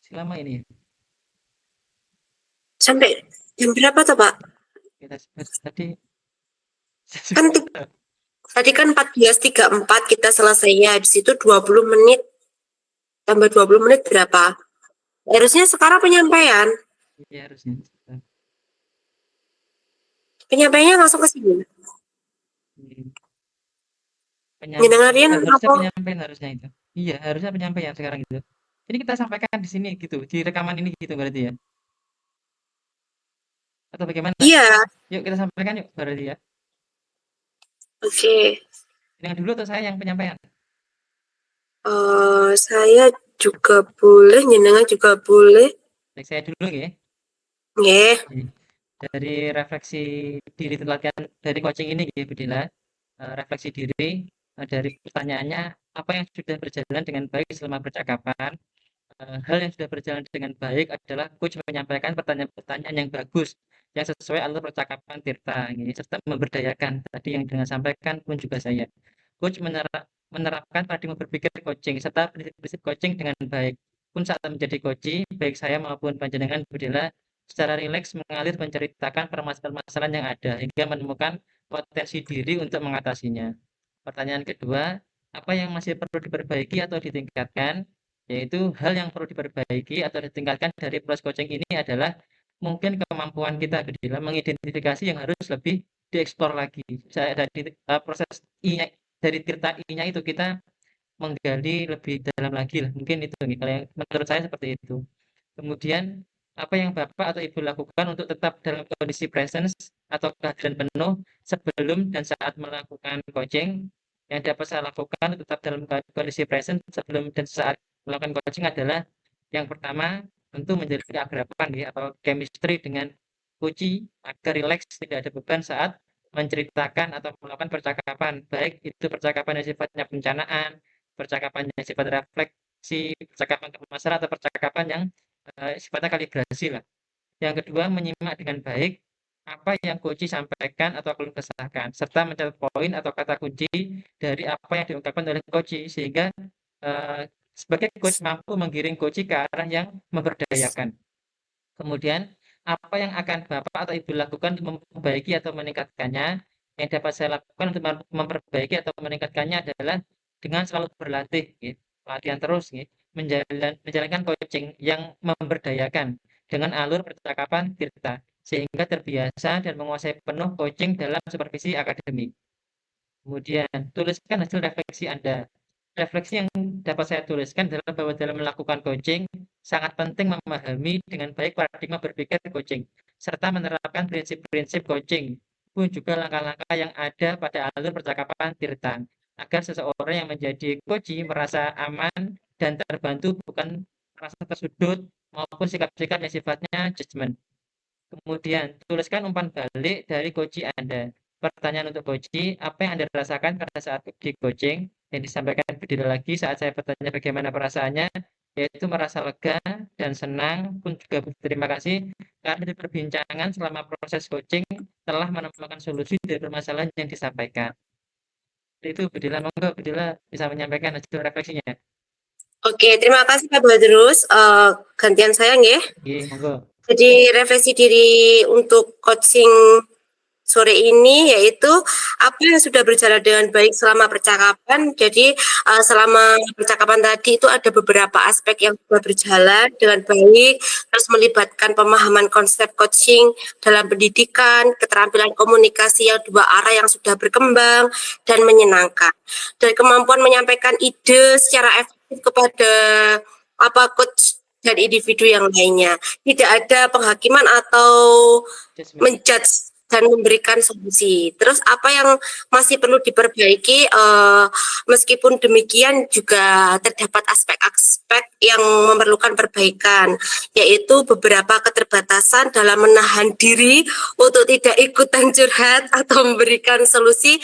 Selama ini ya? Sampai jam berapa tuh Pak? Kita tadi Kan tadi kan 14.34 kita selesainya. Habis itu 20 menit. Tambah 20 menit berapa? Harusnya sekarang penyampaian. iya harusnya. Penyampaiannya langsung ke sini. Penyampaian Ngedengerin harusnya apa? penyampaian harusnya itu. Iya, harusnya penyampaian sekarang itu. Ini kita sampaikan di sini gitu, di rekaman ini gitu berarti ya? Atau bagaimana? Iya, Yuk kita sampaikan yuk berarti ya. oke. Yang dulu atau saya yang penyampaian? Saya juga boleh, nyenengan juga boleh. Baik, saya dulu ya. Nggih. Dari refleksi diri latihan dari coaching ini ya Bu Dila, refleksi diri dari pertanyaannya apa yang sudah berjalan dengan baik selama percakapan. Hal yang sudah berjalan dengan baik adalah coach menyampaikan pertanyaan-pertanyaan yang bagus yang sesuai alur percakapan Tirta ini, serta memberdayakan tadi yang dengan sampaikan pun juga saya. Coach menerapkan paradigma berpikir coaching serta prinsip-prinsip coaching dengan baik. Pun saat menjadi coach, baik saya maupun panjenengan Bu Dila secara rileks mengalir menceritakan permasalahan-permasalahan yang ada hingga menemukan potensi diri untuk mengatasinya. Pertanyaan kedua, apa yang masih perlu diperbaiki atau ditingkatkan? Yaitu hal yang perlu diperbaiki atau ditingkatkan dari proses coaching ini adalah mungkin kemampuan kita dalam mengidentifikasi yang harus lebih dieksplor lagi. Saya dari proses I-nya, dari tirta I-nya itu kita menggali lebih dalam lagi lah. Mungkin itu nih, kalau yang menurut saya seperti itu. Kemudian apa yang Bapak atau Ibu lakukan untuk tetap dalam kondisi presence atau kehadiran penuh sebelum dan saat melakukan coaching? Yang dapat saya lakukan untuk tetap dalam kondisi presence sebelum dan saat melakukan coaching adalah yang pertama tentu menjadi keakraban ya atau chemistry dengan coach agar rileks tidak ada beban saat menceritakan atau melakukan percakapan baik itu percakapan yang sifatnya pencanaan, percakapan yang sifat refleksi, percakapan kemasan atau percakapan yang sifatnya kalibrasi lah. Yang kedua, menyimak dengan baik apa yang coach sampaikan atau keluh kesahkan, serta mencatat poin atau kata kunci dari apa yang diungkapkan oleh coach sehingga sebagai coach mampu menggiring coach ke arah yang memberdayakan. Kemudian, apa yang akan Bapak atau Ibu lakukan untuk memperbaiki atau meningkatkannya? Yang dapat saya lakukan untuk memperbaiki atau meningkatkannya adalah dengan selalu berlatih, gitu. Latihan terus, gitu. Menjalankan coaching yang memberdayakan dengan alur percakapan Tirta, sehingga terbiasa dan menguasai penuh coaching dalam supervisi akademik. Kemudian, tuliskan hasil refleksi Anda. Refleksi yang dapat saya tuliskan adalah bahwa dalam melakukan coaching, sangat penting memahami dengan baik paradigma berpikir coaching, serta menerapkan prinsip-prinsip coaching, pun juga langkah-langkah yang ada pada alur percakapan Tirta, agar seseorang yang menjadi coach merasa aman dan terbantu, bukan merasa tersudut, maupun sikap-sikap yang sifatnya judgement. Kemudian, tuliskan umpan balik dari coach Anda. Pertanyaan untuk coach, apa yang Anda rasakan pada saat di coaching? Yang disampaikan video lagi saat saya bertanya bagaimana perasaannya, yaitu merasa lega dan senang, pun juga berterima kasih karena di perbincangan selama proses coaching telah menemukan solusi dari permasalahan yang disampaikan. Itu Bedila, monggo Bedila bisa menyampaikan hasil refleksinya. Oke, terima kasih Pak Badrus. Gantian saya nggih. Iya, monggo. Jadi refleksi diri untuk coaching sore ini yaitu apa yang sudah berjalan dengan baik selama percakapan. Jadi selama percakapan tadi itu ada beberapa aspek yang sudah berjalan dengan baik, terus melibatkan pemahaman konsep coaching dalam pendidikan, keterampilan komunikasi yang dua arah yang sudah berkembang dan menyenangkan, dan kemampuan menyampaikan ide secara efektif kepada coach dan individu yang lainnya. Tidak ada penghakiman atau menjudge dan memberikan solusi. Terus apa yang masih perlu diperbaiki, meskipun demikian juga terdapat aspek-aspek yang memerlukan perbaikan, yaitu beberapa keterbatasan dalam menahan diri untuk tidak ikutan curhat atau memberikan solusi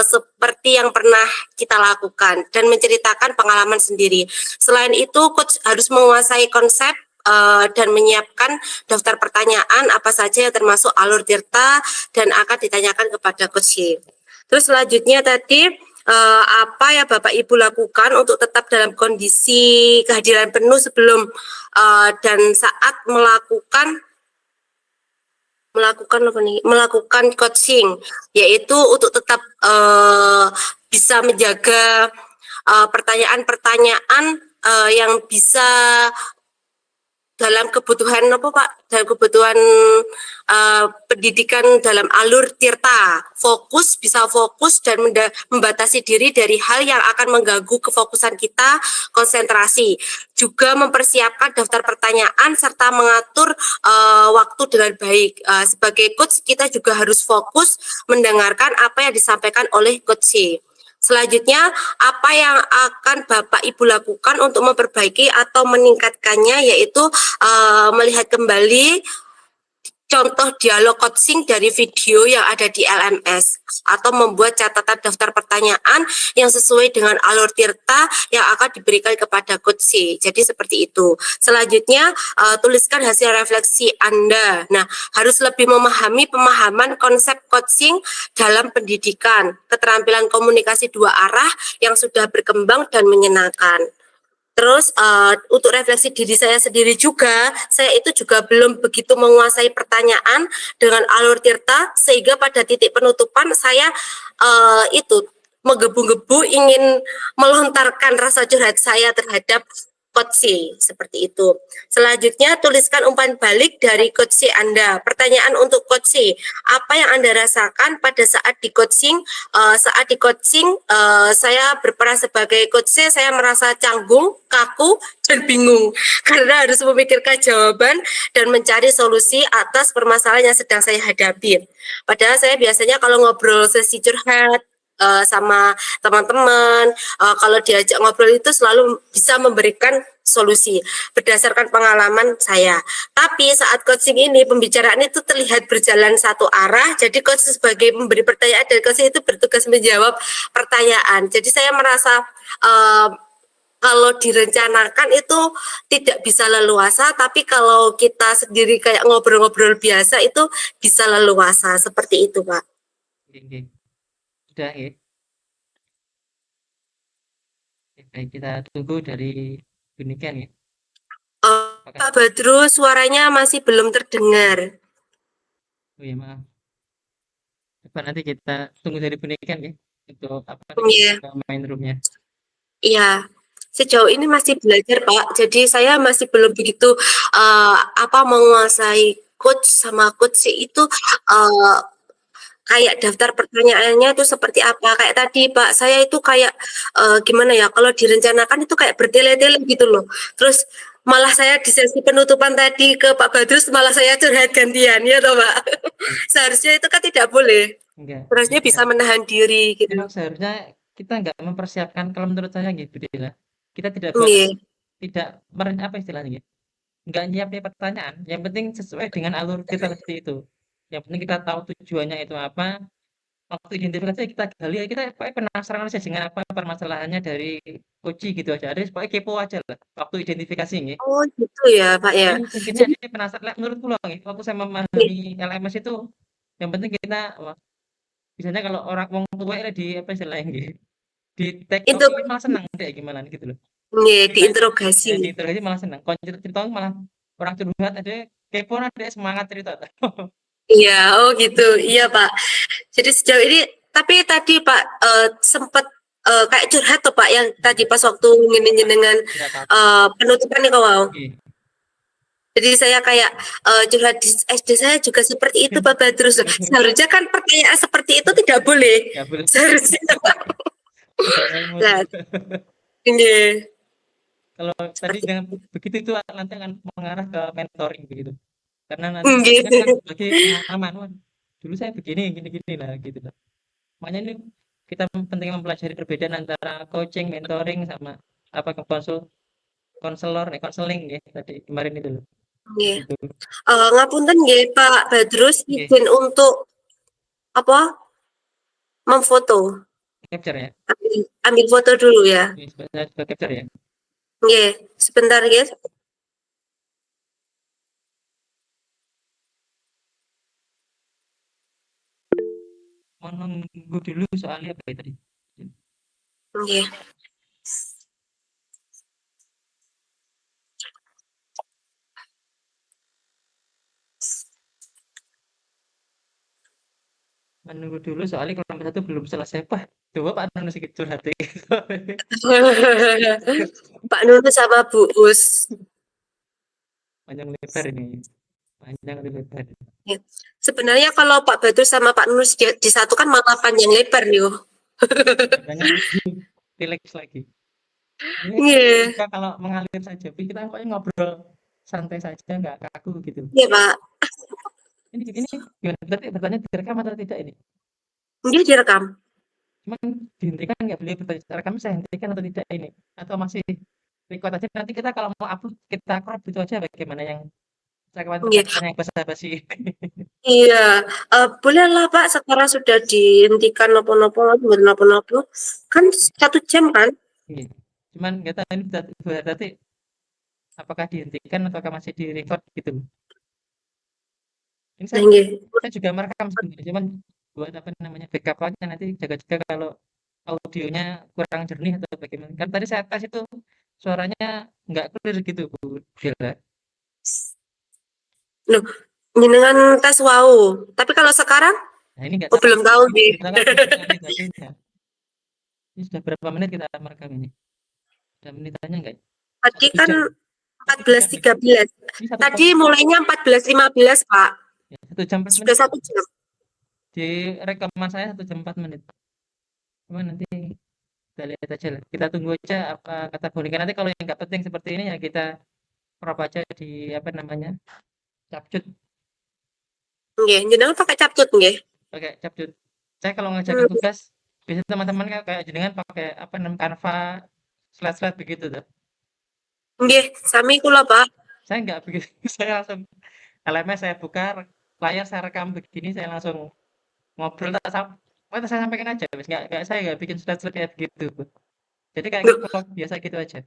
seperti yang pernah kita lakukan dan menceritakan pengalaman sendiri. Selain itu, coach harus menguasai konsep dan menyiapkan daftar pertanyaan apa saja yang termasuk alur Tirta dan akan ditanyakan kepada coach. Terus selanjutnya tadi apa yang Bapak Ibu lakukan untuk tetap dalam kondisi kehadiran penuh sebelum dan saat melakukan coaching, yaitu untuk tetap bisa menjaga pertanyaan-pertanyaan yang bisa dalam kebutuhan dalam kebutuhan pendidikan dalam alur Tirta, bisa fokus dan membatasi diri dari hal yang akan mengganggu kefokusan kita, konsentrasi. Juga mempersiapkan daftar pertanyaan serta mengatur waktu dengan baik. Sebagai coach kita juga harus fokus mendengarkan apa yang disampaikan oleh coach. Selanjutnya, apa yang akan Bapak Ibu lakukan untuk memperbaiki atau meningkatkannya, yaitu melihat kembali contoh dialog coaching dari video yang ada di LMS atau membuat catatan daftar pertanyaan yang sesuai dengan alur tirta yang akan diberikan kepada coach C. Jadi seperti itu. Selanjutnya tuliskan hasil refleksi Anda. Nah, harus lebih memahami pemahaman konsep coaching dalam pendidikan, keterampilan komunikasi dua arah yang sudah berkembang dan menyenangkan. Terus untuk refleksi diri saya sendiri juga, saya itu juga belum begitu menguasai pertanyaan dengan alur tirta, sehingga pada titik penutupan saya itu menggebu-gebu ingin melontarkan rasa curhat saya terhadap Coach C, seperti itu. Selanjutnya, tuliskan umpan balik dari Coach C Anda. Pertanyaan untuk Coach C, apa yang Anda rasakan pada saat di coaching? Saat di coaching, saya berperan sebagai Coach C, saya merasa canggung, kaku, dan bingung. Karena harus memikirkan jawaban dan mencari solusi atas permasalahan yang sedang saya hadapi. Padahal saya biasanya kalau ngobrol sesi curhat, sama teman-teman, kalau diajak ngobrol itu selalu bisa memberikan solusi berdasarkan pengalaman saya. Tapi saat coaching ini pembicaraan itu terlihat berjalan satu arah, jadi coach sebagai pemberi pertanyaan dan coach itu bertugas menjawab pertanyaan. Jadi saya merasa kalau direncanakan itu tidak bisa leluasa, tapi kalau kita sendiri kayak ngobrol-ngobrol biasa itu bisa leluasa, seperti itu, Pak. Oke. Sudah ya. Baik, kita tunggu dari Bunikan ya. Pak Badru, suaranya masih belum terdengar. Oh ya, maaf. Coba nanti kita tunggu dari Bunikan ya. Untuk Iya. main roomnya. Iya. Sejauh ini masih belajar, Pak. Jadi saya masih belum begitu menguasai coach sama coach itu kayak daftar pertanyaannya itu seperti apa. Kayak tadi, Pak, saya itu kayak gimana ya? Kalau direncanakan itu kayak bertele-tele gitu loh. Terus malah saya di sesi penutupan tadi ke Pak Badrus malah saya curhat gantian ya toh, Pak. Seharusnya itu kan tidak boleh. Enggak. Seharusnya bisa menahan diri gitu. Memang seharusnya kita nggak mempersiapkan, kalau menurut saya gitu Dela. Kita tidak Iya. tidak apa istilahnya ya? Nggak nyiapin pertanyaan. Yang penting sesuai dengan alur kita seperti itu. Yang penting kita tahu tujuannya itu apa. Waktu identifikasi kita gali, kita penasaran aja dengan apa permasalahannya dari Koji gitu aja. Ada pokoknya kepo aja lah waktu identifikasi nih. Oh gitu ya, Pak ya. Intinya dia penasaran. Menurutku loh, waktu saya memahami LMS itu, yang penting kita biasanya kalau orang wong tua ini di apa istilahnya gitu, di tag Itu malah senang deh gimana gitu loh. diinterogasi. Diinterogasi malah senang. Kalau cerita malah orang curhat ada kepo ada semangat cerita. Iya, oh gitu. Iya, Pak. Jadi sejauh ini, tapi tadi Pak sempat kayak curhat tuh Pak yang tadi pas waktu dengan penutupan nih kau. Jadi saya kayak curhat di SD saya juga seperti itu Pak Badrus. Seharusnya kan pertanyaan seperti itu tidak boleh. Seharusnya Pak. Nah, ini. Kalau tadi dengan begitu itu nanti akan mengarah ke mentoring begitu. Karena nanti kan sebagai pengalaman, dulu saya begini, gini-gini lah gitu lah. Makanya ini kita penting mempelajari perbedaan antara coaching, mentoring sama apa konseling ya tadi kemarin itu loh. Nggih. Ngapunten nggih Pak Badrus, izin untuk apa? Memfoto. Capture ya. Ambil foto dulu ya. Saya coba capture ya. Nggih, sebentar nggih. Mau nunggu dulu soalnya apa tadi? Nggih. Menunggu dulu soalnya kelompok satu belum selesai Pak. Coba Pak Nunus sedikit curhat. Pak Nunus sama Bu Us. Panjang lebar ini. Panjang lebar. Ya. Sebenarnya kalau Pak Badrus sama Pak Nunus disatukan malah panjang lebar nih. Makanya relax lagi. Iya. Kita kalau mengalir saja, kita pokoknya ngobrol santai saja, nggak kaku gitu. Iya Pak. Ini gimana? Berarti bertanya direkam atau tidak ini? Dia direkam. Cuman dihentikan nggak boleh bertanya, rekam saya hentikan atau tidak ini? Atau masih record aja nanti kita kalau mau upload kita crop itu aja bagaimana yang saya kemarin Nggih. katakan yang basa-basi. Iya, bolehlah Pak sekarang sudah dihentikan napa-napa, mboten napa-napa. Kan 1 jam kan? Iya. Cuman nggak tahu ini berarti apakah dihentikan ataukah masih di-record gitu. Ini Nah nggih. saya juga merekam sebenarnya, cuman buat apa namanya, backup aja nanti jaga-jaga kalau audionya kurang jernih atau bagaimana. Kan tadi saya tes itu suaranya nggak clear gitu Bu Bella. Loh, jenengan tes wau, tapi kalau sekarang? Nah ini nggak Oh tahu, belum tahu nggih. kita kan belum validasinya. Ini sudah berapa menit kita merekam ini? Ada menitannya nggak? Tadi 1 kan jam. 1 jam ya? 14.13. Ini 1 Tadi mulainya 14.15 Pak. ya, 1 jam 4 Sudah menit. 1 jam. Di rekaman saya 1 jam 4 menit. Cuman nanti kita lihat aja lah. Kita tunggu aja apa kata boneka. Nanti kalau yang nggak penting seperti ini ya kita crop aja di apa namanya, capcut. Nggih, jenengan pakai capcut nggih? Pakai capcut. Saya kalau ngajakin Hmm, tugas, biasanya teman-teman kan kayak jenengan pakai apa namanya, Canva, slide-slide begitu tuh. nggih, sami kula Pak. Saya nggak begitu. Saya langsung LMS saya buka, layar saya rekam begini, saya langsung ngobrol tak saya sampaikan aja, wes nggak saya nggak bikin slide-slide kayak begitu. Jadi kayak Loh, vlog biasa gitu aja.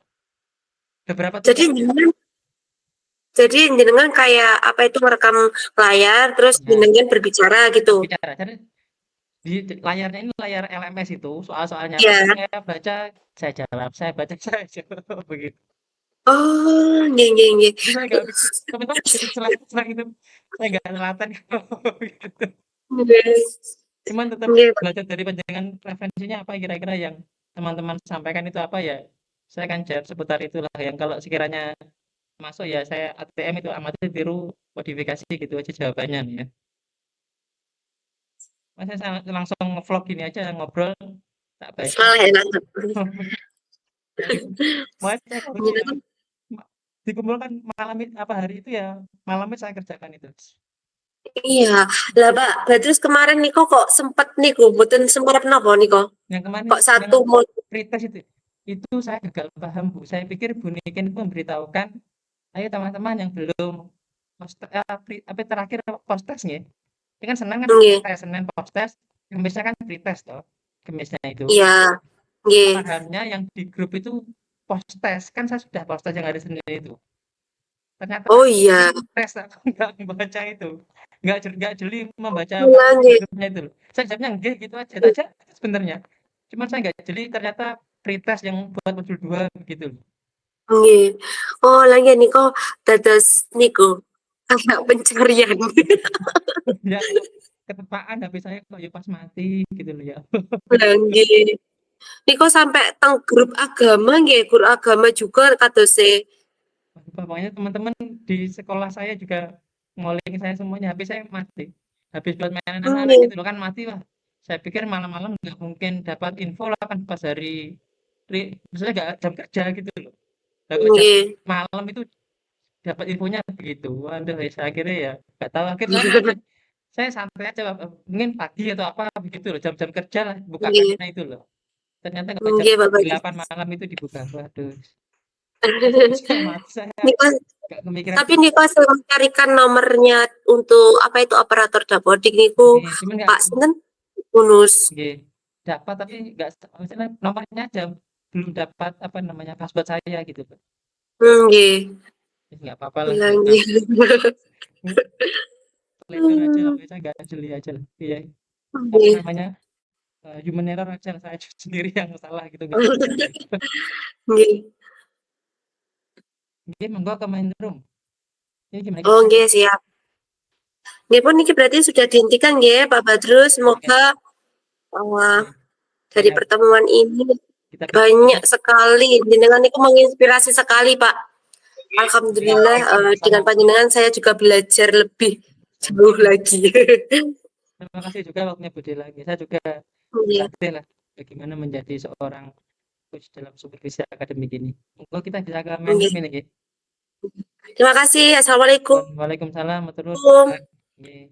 Beberapa jadi tugas jenengan kayak apa itu merekam layar terus ya, jenengan berbicara gitu. bicara. Jadi di layarnya ini layar LMS itu, soal-soalnya apa, Iya. saya baca, saya jawab, saya baca, saya jawab, begitu. Oh, nggih nggih nggih. Jadi saya nggak bikin, teman-teman bikin slide-slide itu, saya nggak telaten gitu. Nggih. Cuman tetap Nggih, Pak. belajar dari panjenengan referensinya apa kira-kira yang teman-teman sampaikan itu apa ya, saya akan jawab seputar itulah yang kalau sekiranya masuk ya saya ATM itu amati tiru modifikasi gitu aja jawabannya nih ya. Masa saya langsung vlog gini aja ngobrol tak baca. Malah enak. Ya gitu. Makanya saya harusnya ya Jenengan dikumpulkan malam itu apa hari itu ya malam itu saya kerjakan itu. iya. Lah Pak, terus kemarin niku kok sempet niku mboten semprep napa niku? Yang kemarin Kok yang satu mod pretest itu saya gagal paham Bu. Saya pikir Bu Niken itu memberitahukan, ayo teman-teman yang belum apa terakhir post test nih. Ini kan Senin kan nggih. tes, Senin post test, Kamisnya kan pretest toh. Kamisnya itu. Iya. Nggih. Pahamnya yang di grup itu post test. Kan saya sudah post test yang hari Senin itu. Ternyata Oh iya. tes aku nggak membaca itu. Nggak jeli membaca Iya nggih. grupnya itu loh. Saya jawabnya nggih gitu aja sebenarnya. Cuman saya nggak jeli ternyata pretest yang buat modul 2 gitu loh. Nggih. Oh, lagi niku dados niku kayak pencarian. Ya kalau ketepaan HP saya kok ya pas mati gitu loh ya. Lah nggih. Niku sampai teng grup agama nggih, grup agama juga kadose. Pokoknya teman-teman di sekolah saya juga ngoling saya semuanya, HP saya mati. Habis buat mainan anak-anak Nggih. gitu loh kan mati lah. Saya pikir malam-malam nggak mungkin dapat info lah kan pas hari misalnya nggak jam kerja gitu loh. Lah kok jam Nggih. malam itu dapat infonya begitu. Waduh, ya, saya akhirnya ya nggak tahu. Akhirnya saya santai aja, mungkin pagi atau apa begitu loh, jam-jam kerja lah Nggih. bukakannya itu loh. Ternyata kok jam Nggih, Bapak. 8 malam itu dibuka. Waduh, saya mati saya Niku nggak kepikiran. tapi niku hasil mencarikan nomornya untuk apa itu operator dapodik niku Cuman nggak Pak sinten? Yunus. nggih, dapat tapi nggak maksudnya nomornya aja belum dapat apa namanya password saya gitu Pak. Nggih. Ya nggak apa-apa lah Lah nggak nggih. apa-apa. Teledor aja lah, saya nggak jeli aja lah. Iya, apa Nggih. namanya human error aja lah, saya sendiri yang salah gitu nggak apa-apa. Nggih. Nggih, monggo ke main room. Ini gimana Oh, kita? nggih siap. Nggih pun niki berarti sudah dihentikan nggih Pak Badrus. Semoga Oke. dari Siap. pertemuan ini Kita banyak sekali jenengan niku menginspirasi sekali Pak. Alhamdulillah dengan panjenengan saya juga belajar lebih jauh lagi. Terima kasih juga waktunya Bu Dela. Saya juga Nggih. berlatih lah bagaimana menjadi seorang coach dalam supervisi akademik ini. Monggo kita bisa ke main Nggih. room ini nggih. Terima kasih. Assalamualaikum. Waalaikumsalam warahmatullahi wabarakatuh. Nggih.